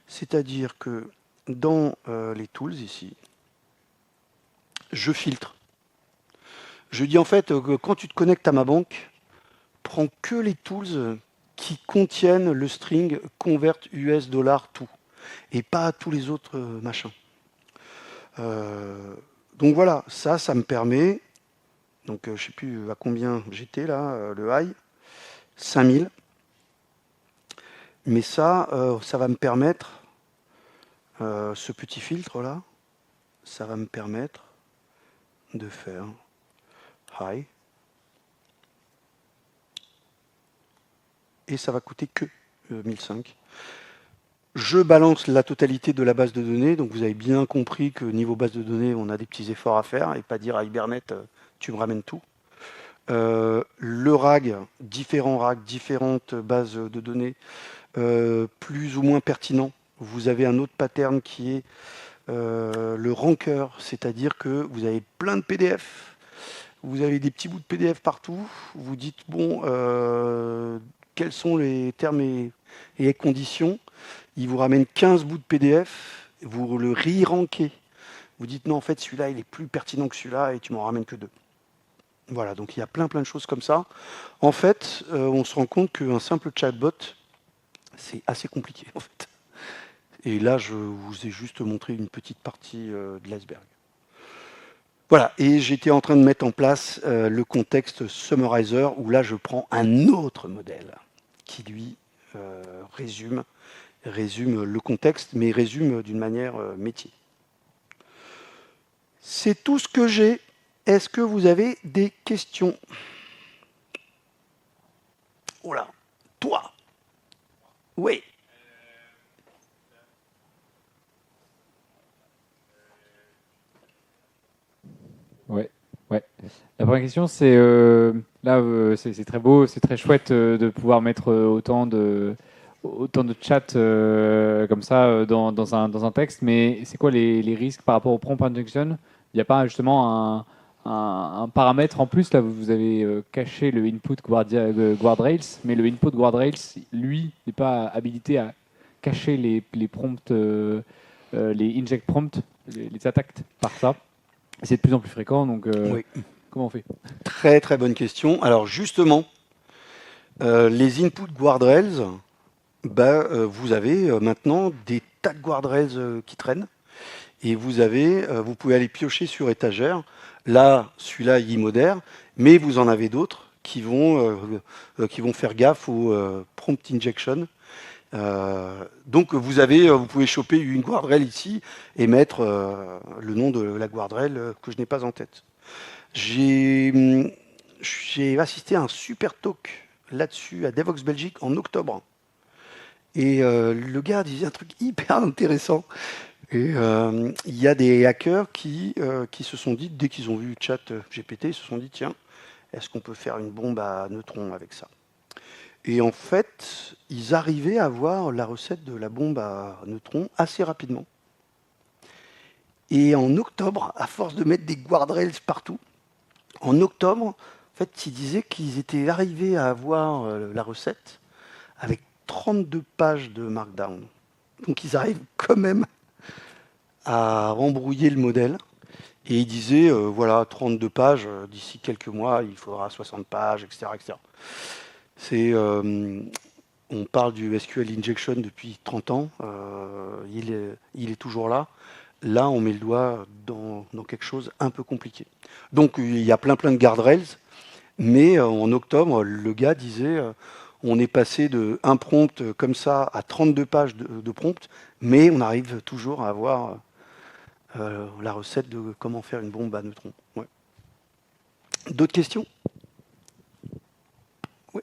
c'est-à-dire que dans les tools ici, je filtre. Je dis en fait que quand tu te connectes à ma banque, prends que les tools qui contiennent le string convert US dollar tout, et pas tous les autres machins. Donc voilà, ça me permet, donc je ne sais plus à combien j'étais là, le high, 5000. Mais ça va me permettre, ce petit filtre là, ça va me permettre de faire high. Et ça va coûter que 1005. Je balance la totalité de la base de données, donc vous avez bien compris que niveau base de données, on a des petits efforts à faire et pas dire à Hibernate, tu me ramènes tout. Le RAG, différents RAG, différentes bases de données, plus ou moins pertinents. Vous avez un autre pattern qui est le rancœur, c'est-à-dire que vous avez plein de PDF, vous avez des petits bouts de PDF partout, vous dites, bon, quels sont les termes et conditions, il vous ramène 15 bouts de PDF, vous le re-rankez. Vous dites, non, en fait, celui-là, il est plus pertinent que celui-là, et tu m'en ramènes que 2. Voilà, donc il y a plein de choses comme ça. En fait, on se rend compte qu'un simple chatbot, c'est assez compliqué, en fait. Et là, je vous ai juste montré une petite partie de l'iceberg. Voilà, et j'étais en train de mettre en place le contexte Summarizer, où là, je prends un autre modèle qui, lui, résume le contexte, mais résume d'une manière métier. C'est tout ce que j'ai. Est-ce que vous avez des questions? Oh là, toi? Oui. Ouais, ouais. La première question, c'est là, c'est très beau, c'est très chouette de pouvoir mettre autant de chat comme ça dans un texte, mais c'est quoi les risques par rapport au prompt injection? Il n'y a pas justement un paramètre en plus, là vous avez caché le input guardrails, mais le input guardrails, lui, n'est pas habilité à cacher les prompts, les inject prompts, les attaques par ça. C'est de plus en plus fréquent, donc Oui. comment on fait? Très bonne question. Alors justement, les input guardrails, vous avez maintenant des tas de guardrails qui traînent, et vous pouvez aller piocher sur étagère. Là, celui-là, il modère, mais vous en avez d'autres qui vont faire gaffe au prompt injection. Donc vous pouvez choper une guardrail ici et mettre le nom de la guardrail que je n'ai pas en tête. J'ai assisté à un super talk là-dessus à Devox Belgique en octobre. Et le gars disait un truc hyper intéressant. Et il y a des hackers qui se sont dit, dès qu'ils ont vu chat GPT, ils se sont dit, tiens, est-ce qu'on peut faire une bombe à neutrons avec ça? Et en fait, ils arrivaient à avoir la recette de la bombe à neutrons assez rapidement. Et en octobre, à force de mettre des guardrails partout, en octobre, en fait, ils disaient qu'ils étaient arrivés à avoir la recette avec 32 pages de Markdown. Donc ils arrivent quand même à embrouiller le modèle. Et ils disaient, voilà, 32 pages, d'ici quelques mois, il faudra 60 pages, etc. etc. C'est, on parle du SQL Injection depuis 30 ans, il est toujours là. Là, on met le doigt dans quelque chose un peu compliqué. Donc, il y a plein de guardrails, mais en octobre, le gars disait, on est passé de un prompt comme ça à 32 pages de prompt, mais on arrive toujours à avoir la recette de comment faire une bombe à neutrons. Ouais. D'autres questions? Oui.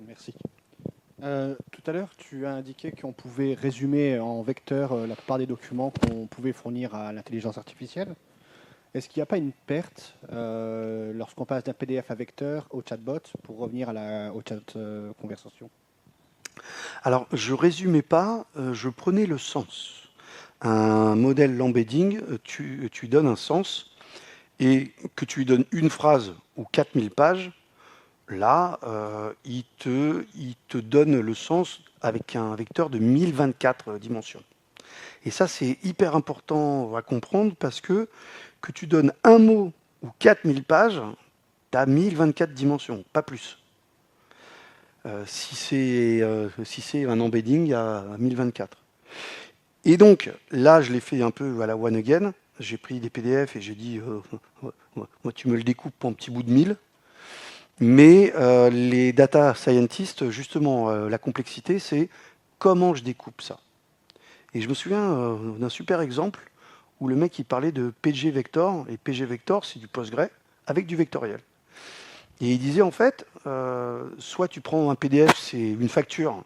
Merci. Tout à l'heure, tu as indiqué qu'on pouvait résumer en vecteur la plupart des documents qu'on pouvait fournir à l'intelligence artificielle. Est-ce qu'il n'y a pas une perte lorsqu'on passe d'un PDF à vecteur au chatbot pour revenir au chat conversation? Alors, je résumais pas, je prenais le sens. Un modèle l'embedding, tu donnes un sens, et que tu lui donnes une phrase ou 4000 pages, là, il te donne le sens avec un vecteur de 1024 dimensions. Et ça, c'est hyper important à comprendre parce que tu donnes un mot ou 4000 pages, tu as 1024 dimensions, pas plus. Si c'est un embedding à 1024. Et donc, là, je l'ai fait un peu à la one again. J'ai pris des PDF et j'ai dit, moi, tu me le découpes en petits bouts de 1000. Mais les data scientists, justement, la complexité, c'est comment je découpe ça. Et je me souviens d'un super exemple où le mec, il parlait de PG Vector, et PG Vector, c'est du Postgre avec du vectoriel. Et il disait, en fait, soit tu prends un PDF, c'est une facture,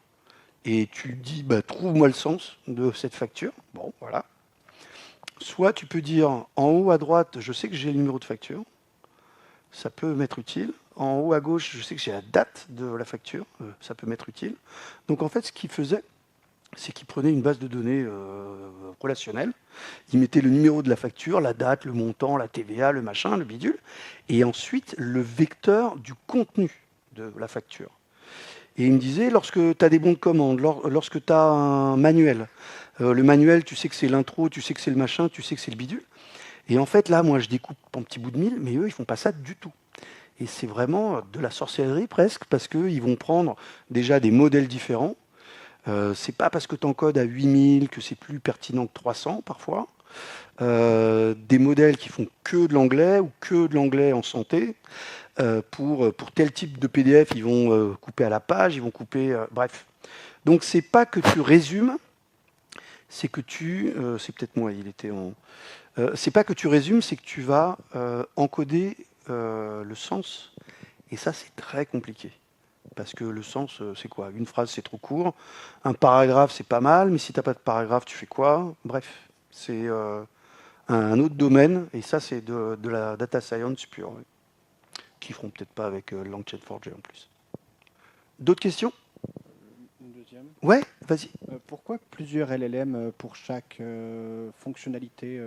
et tu dis, bah, trouve-moi le sens de cette facture. Bon, voilà. Soit tu peux dire, en haut à droite, je sais que j'ai le numéro de facture. Ça peut m'être utile. En haut à gauche, je sais que j'ai la date de la facture. Ça peut m'être utile. Donc, en fait, ce qu'il faisait, c'est qu'il prenait une base de données relationnelle. Il mettait le numéro de la facture, la date, le montant, la TVA, le machin, le bidule. Et ensuite, le vecteur du contenu de la facture. Et il me disait, lorsque tu as des bons de commande, lorsque tu as un manuel, le manuel, tu sais que c'est l'intro, tu sais que c'est le machin, tu sais que c'est le bidule. Et en fait, là, moi, je découpe en petits bouts de 1000, mais eux, ils font pas ça du tout. Et c'est vraiment de la sorcellerie presque, parce qu'ils vont prendre déjà des modèles différents. C'est pas parce que tu encodes à 8000 que c'est plus pertinent que 300 parfois. Des modèles qui font que de l'anglais ou que de l'anglais en santé. Pour tel type de PDF, ils vont couper à la page, ils vont couper... bref. Donc, c'est pas que tu résumes, c'est que c'est peut-être moi, il était en... c'est pas que tu résumes, c'est que tu vas encoder le sens. Et ça, c'est très compliqué. Parce que le sens, c'est quoi? Une phrase, c'est trop court. Un paragraphe, c'est pas mal. Mais si tu n'as pas de paragraphe, tu fais quoi? Bref, c'est un autre domaine. Et ça, c'est de la data science pure. Ouais, qui feront peut-être pas avec Langchain Forge en plus. D'autres questions? Une deuxième. Ouais, vas-y. Pourquoi plusieurs LLM pour chaque fonctionnalité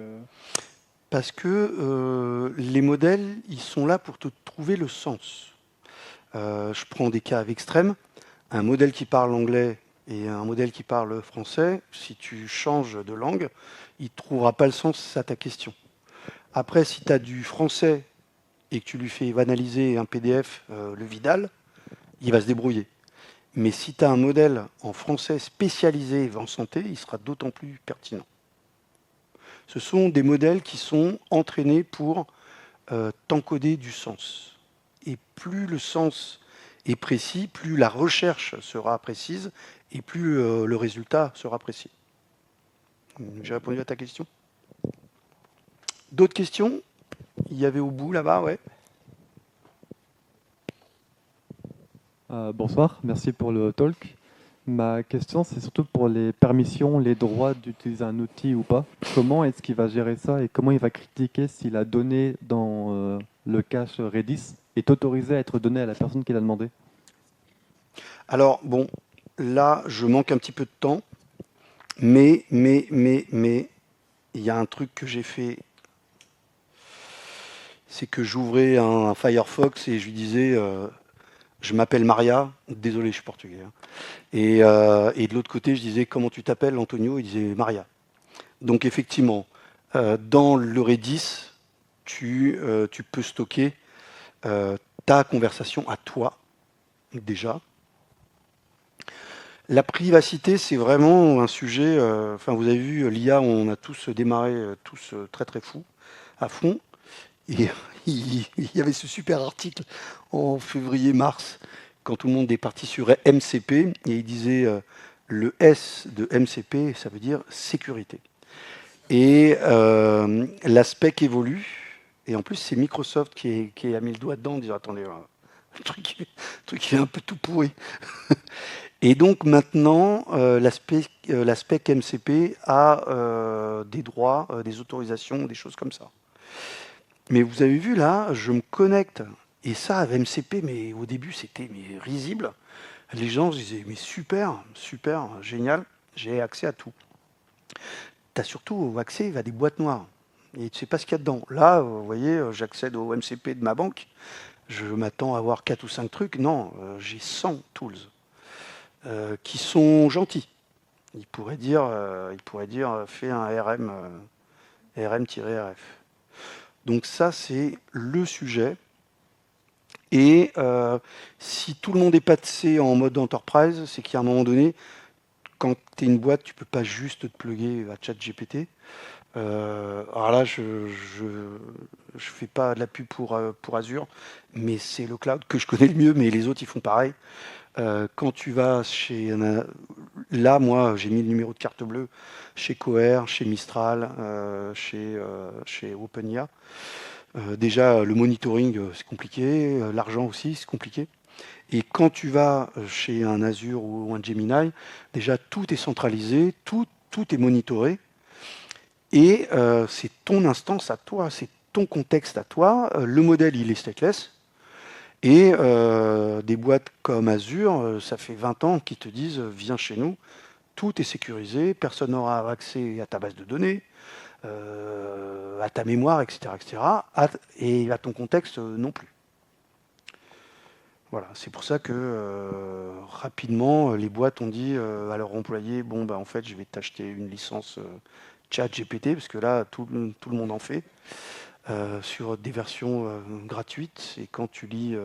Parce que les modèles, ils sont là pour te trouver le sens. Je prends des cas extrêmes. Un modèle qui parle anglais et un modèle qui parle français, si tu changes de langue, il ne trouvera pas le sens à ta question. Après, si tu as du français et que tu lui fais analyser un PDF, le Vidal, il va se débrouiller. Mais si tu as un modèle en français spécialisé en santé, il sera d'autant plus pertinent. Ce sont des modèles qui sont entraînés pour t'encoder du sens. Et plus le sens est précis, plus la recherche sera précise et plus le résultat sera précis. J'ai répondu à ta question. D'autres questions? Il y avait au bout là-bas, ouais. Bonsoir, merci pour le talk. Ma question, c'est surtout pour les permissions, les droits d'utiliser un outil ou pas. Comment est-ce qu'il va gérer ça et comment il va critiquer si la donnée dans le cache Redis est autorisée à être donnée à la personne qui l'a demandé? Alors, bon, là, je manque un petit peu de temps, mais, il y a un truc que j'ai fait, c'est que j'ouvrais un Firefox et je lui disais, je m'appelle Maria, désolé, je suis portugais, hein. Et de l'autre côté, je disais, comment tu t'appelles, Antonio? Il disait Maria. Donc effectivement, dans le Redis, tu peux stocker ta conversation à toi, déjà. La privacité, c'est vraiment un sujet. Enfin, vous avez vu, l'IA, on a tous démarré, tous très très fous, à fond. Et il y avait ce super article en février-mars, quand tout le monde est parti sur MCP, et il disait le S de MCP, ça veut dire sécurité. Et la spec évolue, et en plus, c'est Microsoft qui a mis le doigt dedans en disant attendez, le truc il est un peu tout pourri. Et donc maintenant, la spec MCP a des droits, des autorisations, des choses comme ça. Mais vous avez vu là, je me connecte, et ça avec MCP, mais au début c'était risible. Les gens se disaient mais super, super, génial, j'ai accès à tout. Tu as surtout accès à des boîtes noires, et tu sais pas ce qu'il y a dedans. Là, vous voyez, j'accède au MCP de ma banque, je m'attends à avoir 4 ou 5 trucs. Non, j'ai 100 tools. Qui sont gentils. Il pourrait dire fais un RM, RM-RF. Donc ça, c'est le sujet. Et si tout le monde est passé en mode enterprise, c'est qu'à un moment donné, quand tu es une boîte, tu peux pas juste te plugger à ChatGPT. Alors là, je fais pas de la pub pour Azure, mais c'est le cloud que je connais le mieux, mais les autres, ils font pareil. Quand tu vas chez... Là, moi, j'ai mis le numéro de carte bleue chez Cohere, chez Mistral, chez OpenIA. Déjà, le monitoring, c'est compliqué. L'argent aussi, c'est compliqué. Et quand tu vas chez un Azure ou un Gemini, déjà, tout est centralisé, tout est monitoré. Et c'est ton instance à toi, c'est ton contexte à toi. Le modèle, il est stateless. Et des boîtes comme Azure, ça fait 20 ans qu'ils te disent viens chez nous, tout est sécurisé, personne n'aura accès à ta base de données, à ta mémoire, etc., et à ton contexte non plus. Voilà, c'est pour ça que rapidement, les boîtes ont dit à leurs employés bon, bah, en fait, je vais t'acheter une licence ChatGPT, parce que là, tout le monde en fait. Sur des versions gratuites, et quand tu lis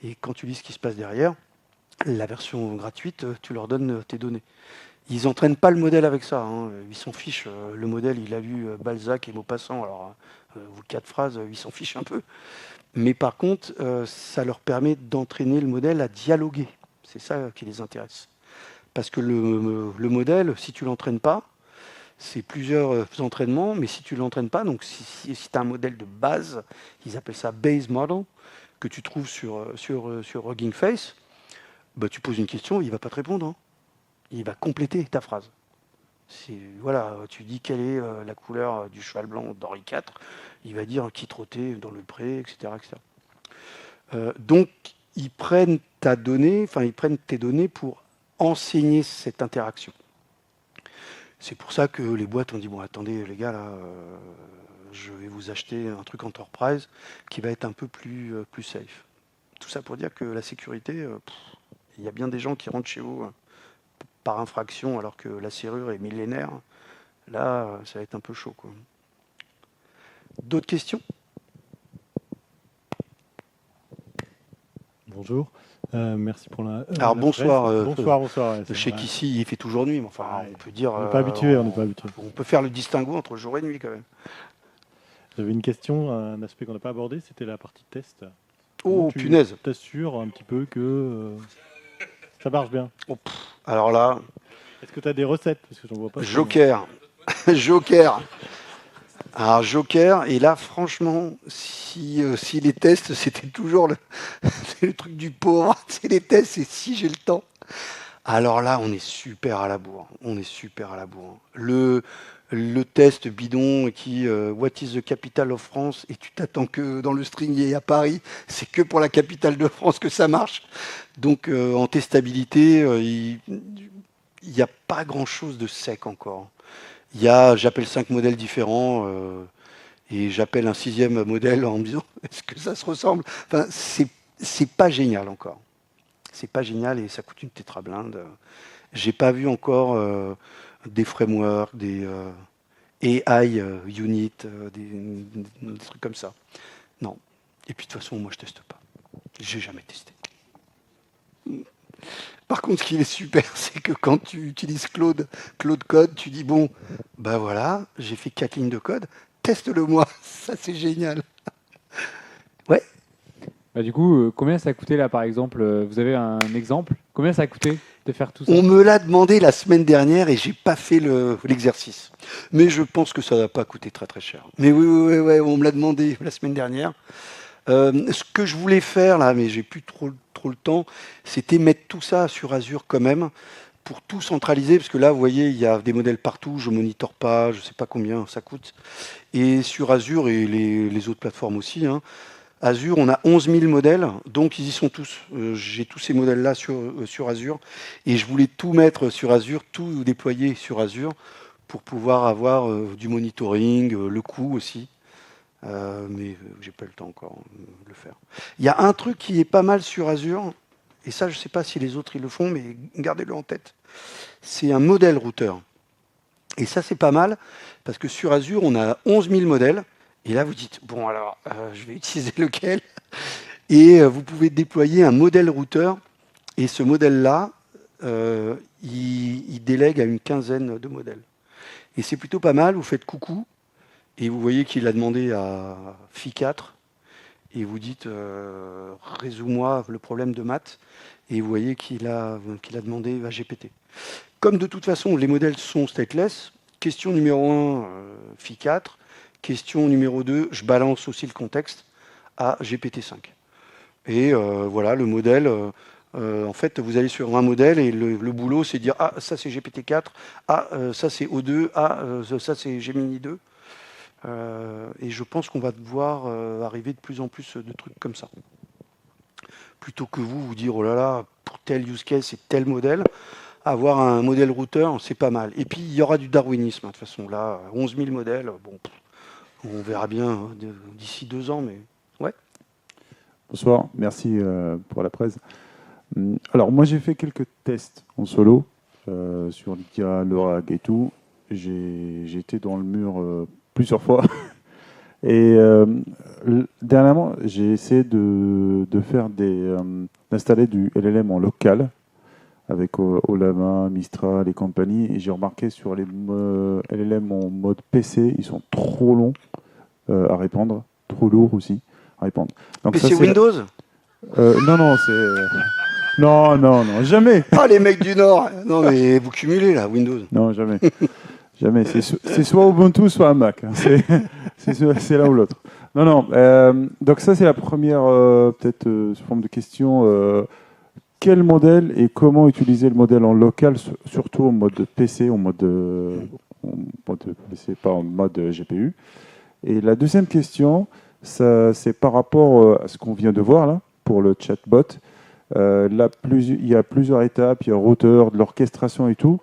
ce qui se passe derrière, la version gratuite, tu leur donnes tes données. Ils n'entraînent pas le modèle avec ça, hein. Ils s'en fichent. Le modèle, il a lu Balzac et Maupassant, alors vous 4 phrases, ils s'en fichent un peu. Mais par contre, ça leur permet d'entraîner le modèle à dialoguer. C'est ça qui les intéresse. Parce que le modèle, si tu ne l'entraînes pas, c'est plusieurs entraînements, mais si tu ne l'entraînes pas, donc si tu as un modèle de base, ils appellent ça base model, que tu trouves sur Hugging Face, bah, tu poses une question, il ne va pas te répondre, hein. Il va compléter ta phrase. Voilà, tu dis quelle est la couleur du cheval blanc d'Henri IV, il va dire qui trottait dans le pré, etc. Donc, ils prennent tes données pour enseigner cette interaction. C'est pour ça que les boîtes ont dit bon, attendez les gars, là, je vais vous acheter un truc enterprise qui va être un peu plus safe. Tout ça pour dire que la sécurité, il y a bien des gens qui rentrent chez vous par infraction alors que la serrure est millénaire. Là, ça va être un peu chaud, quoi. D'autres questions? Bonjour. Merci pour la. Alors bonsoir. Bonsoir. Je sais qu'ici il fait toujours nuit, mais enfin on peut dire. On n'est pas habitué. On peut faire le distinguo entre jour et nuit quand même. J'avais une question, un aspect qu'on n'a pas abordé, c'était la partie test. Oh punaise. Tu t'assures un petit peu que ça marche bien. Oh, alors là. Est-ce que tu as des recettes? Parce que j'en vois pas. Joker. Joker. Alors Joker, et là franchement, si les tests, c'était toujours le truc du pauvre, c'est les tests, et si j'ai le temps. Alors là, on est super à la bourre. On est super à la bourre. Le test bidon qui What is the capital of France et tu t'attends que dans le string il y ait à Paris, c'est que pour la capitale de France que ça marche. Donc en testabilité, il n'y a pas grand-chose de sec encore. J'appelle 5 modèles différents et j'appelle un 6e modèle en me disant est-ce que ça se ressemble. Enfin, c'est pas génial encore. C'est pas génial et ça coûte une tétrablinde. J'ai pas vu encore des frameworks, des AI unit, des trucs comme ça. Non. Et puis de toute façon, moi je teste pas. J'ai jamais testé. Par contre, ce qui est super, c'est que quand tu utilises Claude Code, tu dis bon, ben voilà, j'ai fait 4 lignes de code, teste-le moi. Ça c'est génial. Ouais. Bah, du coup, combien ça a coûté là, par exemple vous avez un exemple? Combien ça a coûté de faire tout ça? On me l'a demandé la semaine dernière et j'ai pas fait l'exercice. Mais je pense que ça va pas coûter très très cher. Mais oui, on me l'a demandé la semaine dernière. Ce que je voulais faire là, mais j'ai plus trop le temps, c'était mettre tout ça sur Azure quand même pour tout centraliser, parce que là, vous voyez, il y a des modèles partout, je monitore pas, je sais pas combien ça coûte. Et sur Azure et les autres plateformes aussi, hein, Azure, on a 11 000 modèles, donc ils y sont tous. J'ai tous ces modèles-là sur Azure, et je voulais tout mettre sur Azure, tout déployer sur Azure, pour pouvoir avoir du monitoring, le coût aussi. Mais j'ai pas le temps encore de le faire. Il y a un truc qui est pas mal sur Azure, et ça je sais pas si les autres ils le font, mais gardez-le en tête. C'est un modèle routeur. Et ça c'est pas mal, parce que sur Azure on a 11 000 modèles, et là vous dites, bon alors je vais utiliser lequel? Et vous pouvez déployer un modèle routeur, et ce modèle-là, il délègue à une quinzaine de modèles. Et c'est plutôt pas mal, vous faites coucou, et vous voyez qu'il a demandé à Phi4, et vous dites résous-moi le problème de maths, et vous voyez qu'il a demandé à GPT. Comme de toute façon les modèles sont stateless, question numéro 1, Phi4, question numéro 2, je balance aussi le contexte à GPT-5. Et voilà, le modèle, en fait, vous allez sur un modèle et le boulot, c'est dire, ah, ça c'est GPT-4, ah, ça c'est O2, ah, ça c'est Gemini 2. Et je pense qu'on va devoir arriver de plus en plus de trucs comme ça. Plutôt que vous dire, oh là là, pour tel use case et tel modèle, avoir un modèle routeur, c'est pas mal. Et puis, il y aura du darwinisme, hein, de toute façon. Là, 11 000 modèles, bon, on verra bien hein, d'ici 2 ans, mais ouais. Bonsoir, merci pour la presse. Alors, moi, j'ai fait quelques tests en solo sur l'IKEA, le RAG et tout. J'ai été dans le mur plusieurs fois. Et dernièrement, j'ai essayé de faire d'installer du LLM en local avec Olama, Mistral et compagnie. Et j'ai remarqué sur les LLM en mode PC, ils sont trop longs à répondre, trop lourds aussi à répondre. Donc PC Windows Non, c'est... Non, jamais. Ah, les mecs du Nord. Non, mais vous cumulez, là, Windows. Non, jamais. Jamais. C'est soit Ubuntu, soit un Mac. C'est l'un ou l'autre. Non. Donc ça, c'est la première peut-être forme de question. Quel modèle et comment utiliser le modèle en local, surtout en mode PC, en mode PC, pas en mode GPU. Et la deuxième question, c'est par rapport à ce qu'on vient de voir là, pour le chatbot. Il y a plusieurs étapes, il y a routeur, de l'orchestration et tout.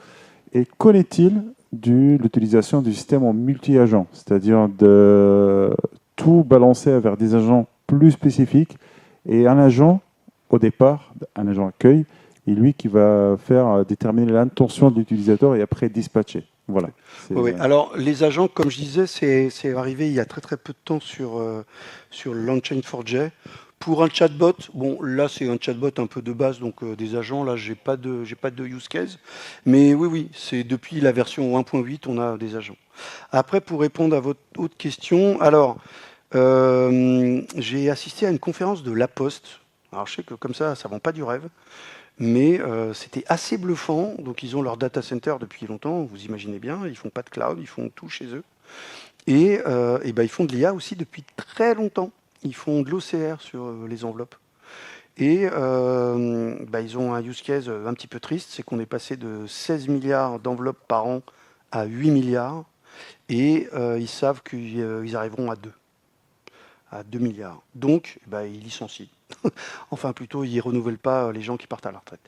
Et qu'en est-il de l'utilisation du système en multi-agent, c'est-à-dire de tout balancer vers des agents plus spécifiques et un agent, au départ, un agent accueil, et lui qui va faire déterminer l'intention de l'utilisateur et après dispatcher. Voilà. Oui. Alors, les agents, comme je disais, c'est arrivé il y a très très peu de temps sur Launchain4j. Pour un chatbot, bon, là c'est un chatbot un peu de base, donc des agents, là j'ai pas de use case. Mais oui, c'est depuis la version 1.8, on a des agents. Après, pour répondre à votre autre question, alors, j'ai assisté à une conférence de La Poste. Alors, je sais que comme ça vend pas du rêve. Mais c'était assez bluffant. Donc, ils ont leur data center depuis longtemps, vous imaginez bien. Ils font pas de cloud, ils font tout chez eux. Et ben, ils font de l'IA aussi depuis très longtemps. Ils font de l'OCR sur les enveloppes. Et ils ont un use case un petit peu triste, c'est qu'on est passé de 16 milliards d'enveloppes par an à 8 milliards, et ils savent qu'ils arriveront à 2 milliards. Donc, ils licencient. Enfin, plutôt, ils ne renouvellent pas les gens qui partent à la retraite.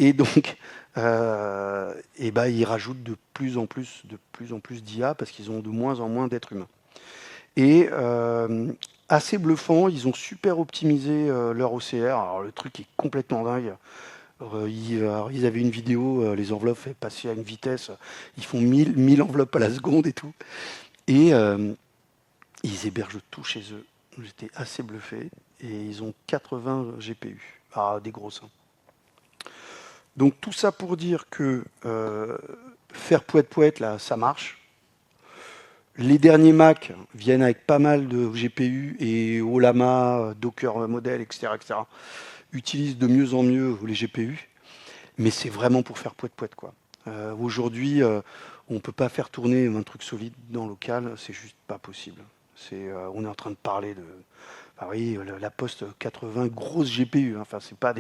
Et donc, ils rajoutent de plus en plus d'IA parce qu'ils ont de moins en moins d'êtres humains. Et assez bluffant, ils ont super optimisé leur OCR. Alors, le truc est complètement dingue. Ils avaient une vidéo, les enveloppes passaient à une vitesse, ils font 1000 enveloppes à la seconde et tout. Et ils hébergent tout chez eux. J'étais assez bluffé. Et ils ont 80 GPU. Ah, des gros seins. Donc tout ça pour dire que faire poète là, ça marche. Les derniers Mac viennent avec pas mal de GPU et Olama, Docker Model, etc., utilisent de mieux en mieux les GPU. Mais c'est vraiment pour faire poète quoi. Aujourd'hui, on ne peut pas faire tourner un truc solide dans le local, c'est juste pas possible. On est en train de parler de... Ah oui, la Poste 80, grosse GPU, hein. Enfin, c'est pas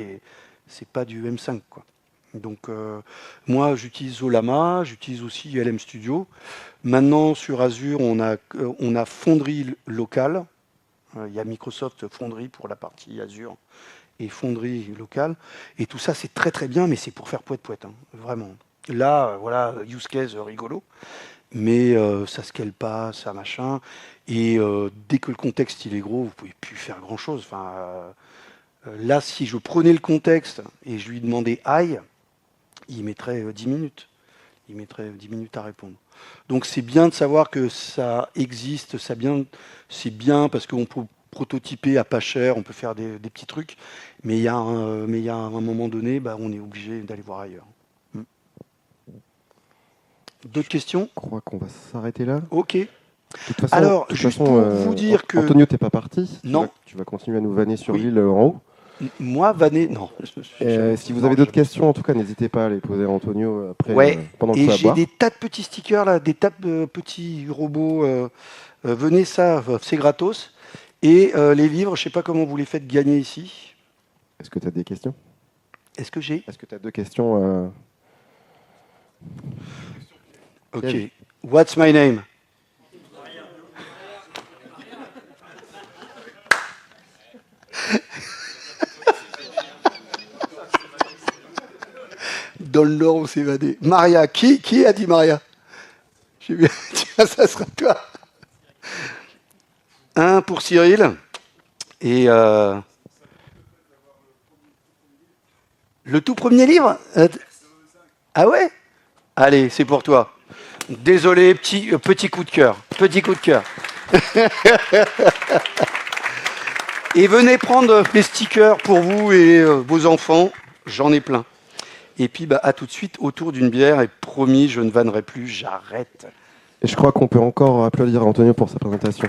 du M5, quoi. Donc, moi, j'utilise Olama, j'utilise aussi LM Studio. Maintenant, sur Azure, on a Foundry local. Il y a Microsoft Foundry pour la partie Azure et Foundry local. Et tout ça, c'est très très bien, mais c'est pour faire poète, hein, vraiment. Là, voilà, use case rigolo. Mais ça scale pas, ça machin. Et dès que le contexte il est gros, vous pouvez plus faire grand chose. Enfin, là, si je prenais le contexte et je lui demandais aïe, il mettrait 10 minutes. Il mettrait 10 minutes à répondre. Donc c'est bien de savoir que ça existe, c'est bien parce qu'on peut prototyper à pas cher, on peut faire des petits trucs, mais il y a un moment donné, on est obligé d'aller voir ailleurs. D'autres questions ? Je crois qu'on va s'arrêter là. Ok. De toute façon, Alors, juste pour vous dire que... Antonio, t'es pas parti. Non. Tu vas continuer à nous vanner sur Oui. l'île en haut. Moi, vanner, non. Si vous avez d'autres questions, en tout cas, n'hésitez pas à les poser à Antonio après, pendant le et feu à j'ai boire. des tas de petits stickers, là, des tas de petits robots. Venez, ça, c'est gratos. Et les livres, je ne sais pas comment vous les faites gagner ici. Est-ce que tu as des questions ? Est-ce que j'ai ? Est-ce que tu as 2 questions Ok. Piège. What's my name? Dans le Nord, on s'est évadé. Maria, qui a dit Maria? J'ai vu. Tiens, ça sera toi. Un pour Cyril. Et le tout premier livre? Ah ouais? Allez, c'est pour toi. Désolé, petit coup de cœur. Petit coup de cœur. Et venez prendre les stickers pour vous et vos enfants. J'en ai plein. Et puis, à tout de suite autour d'une bière. Et promis, je ne vannerai plus, j'arrête. Et je crois qu'on peut encore applaudir Antonio pour sa présentation.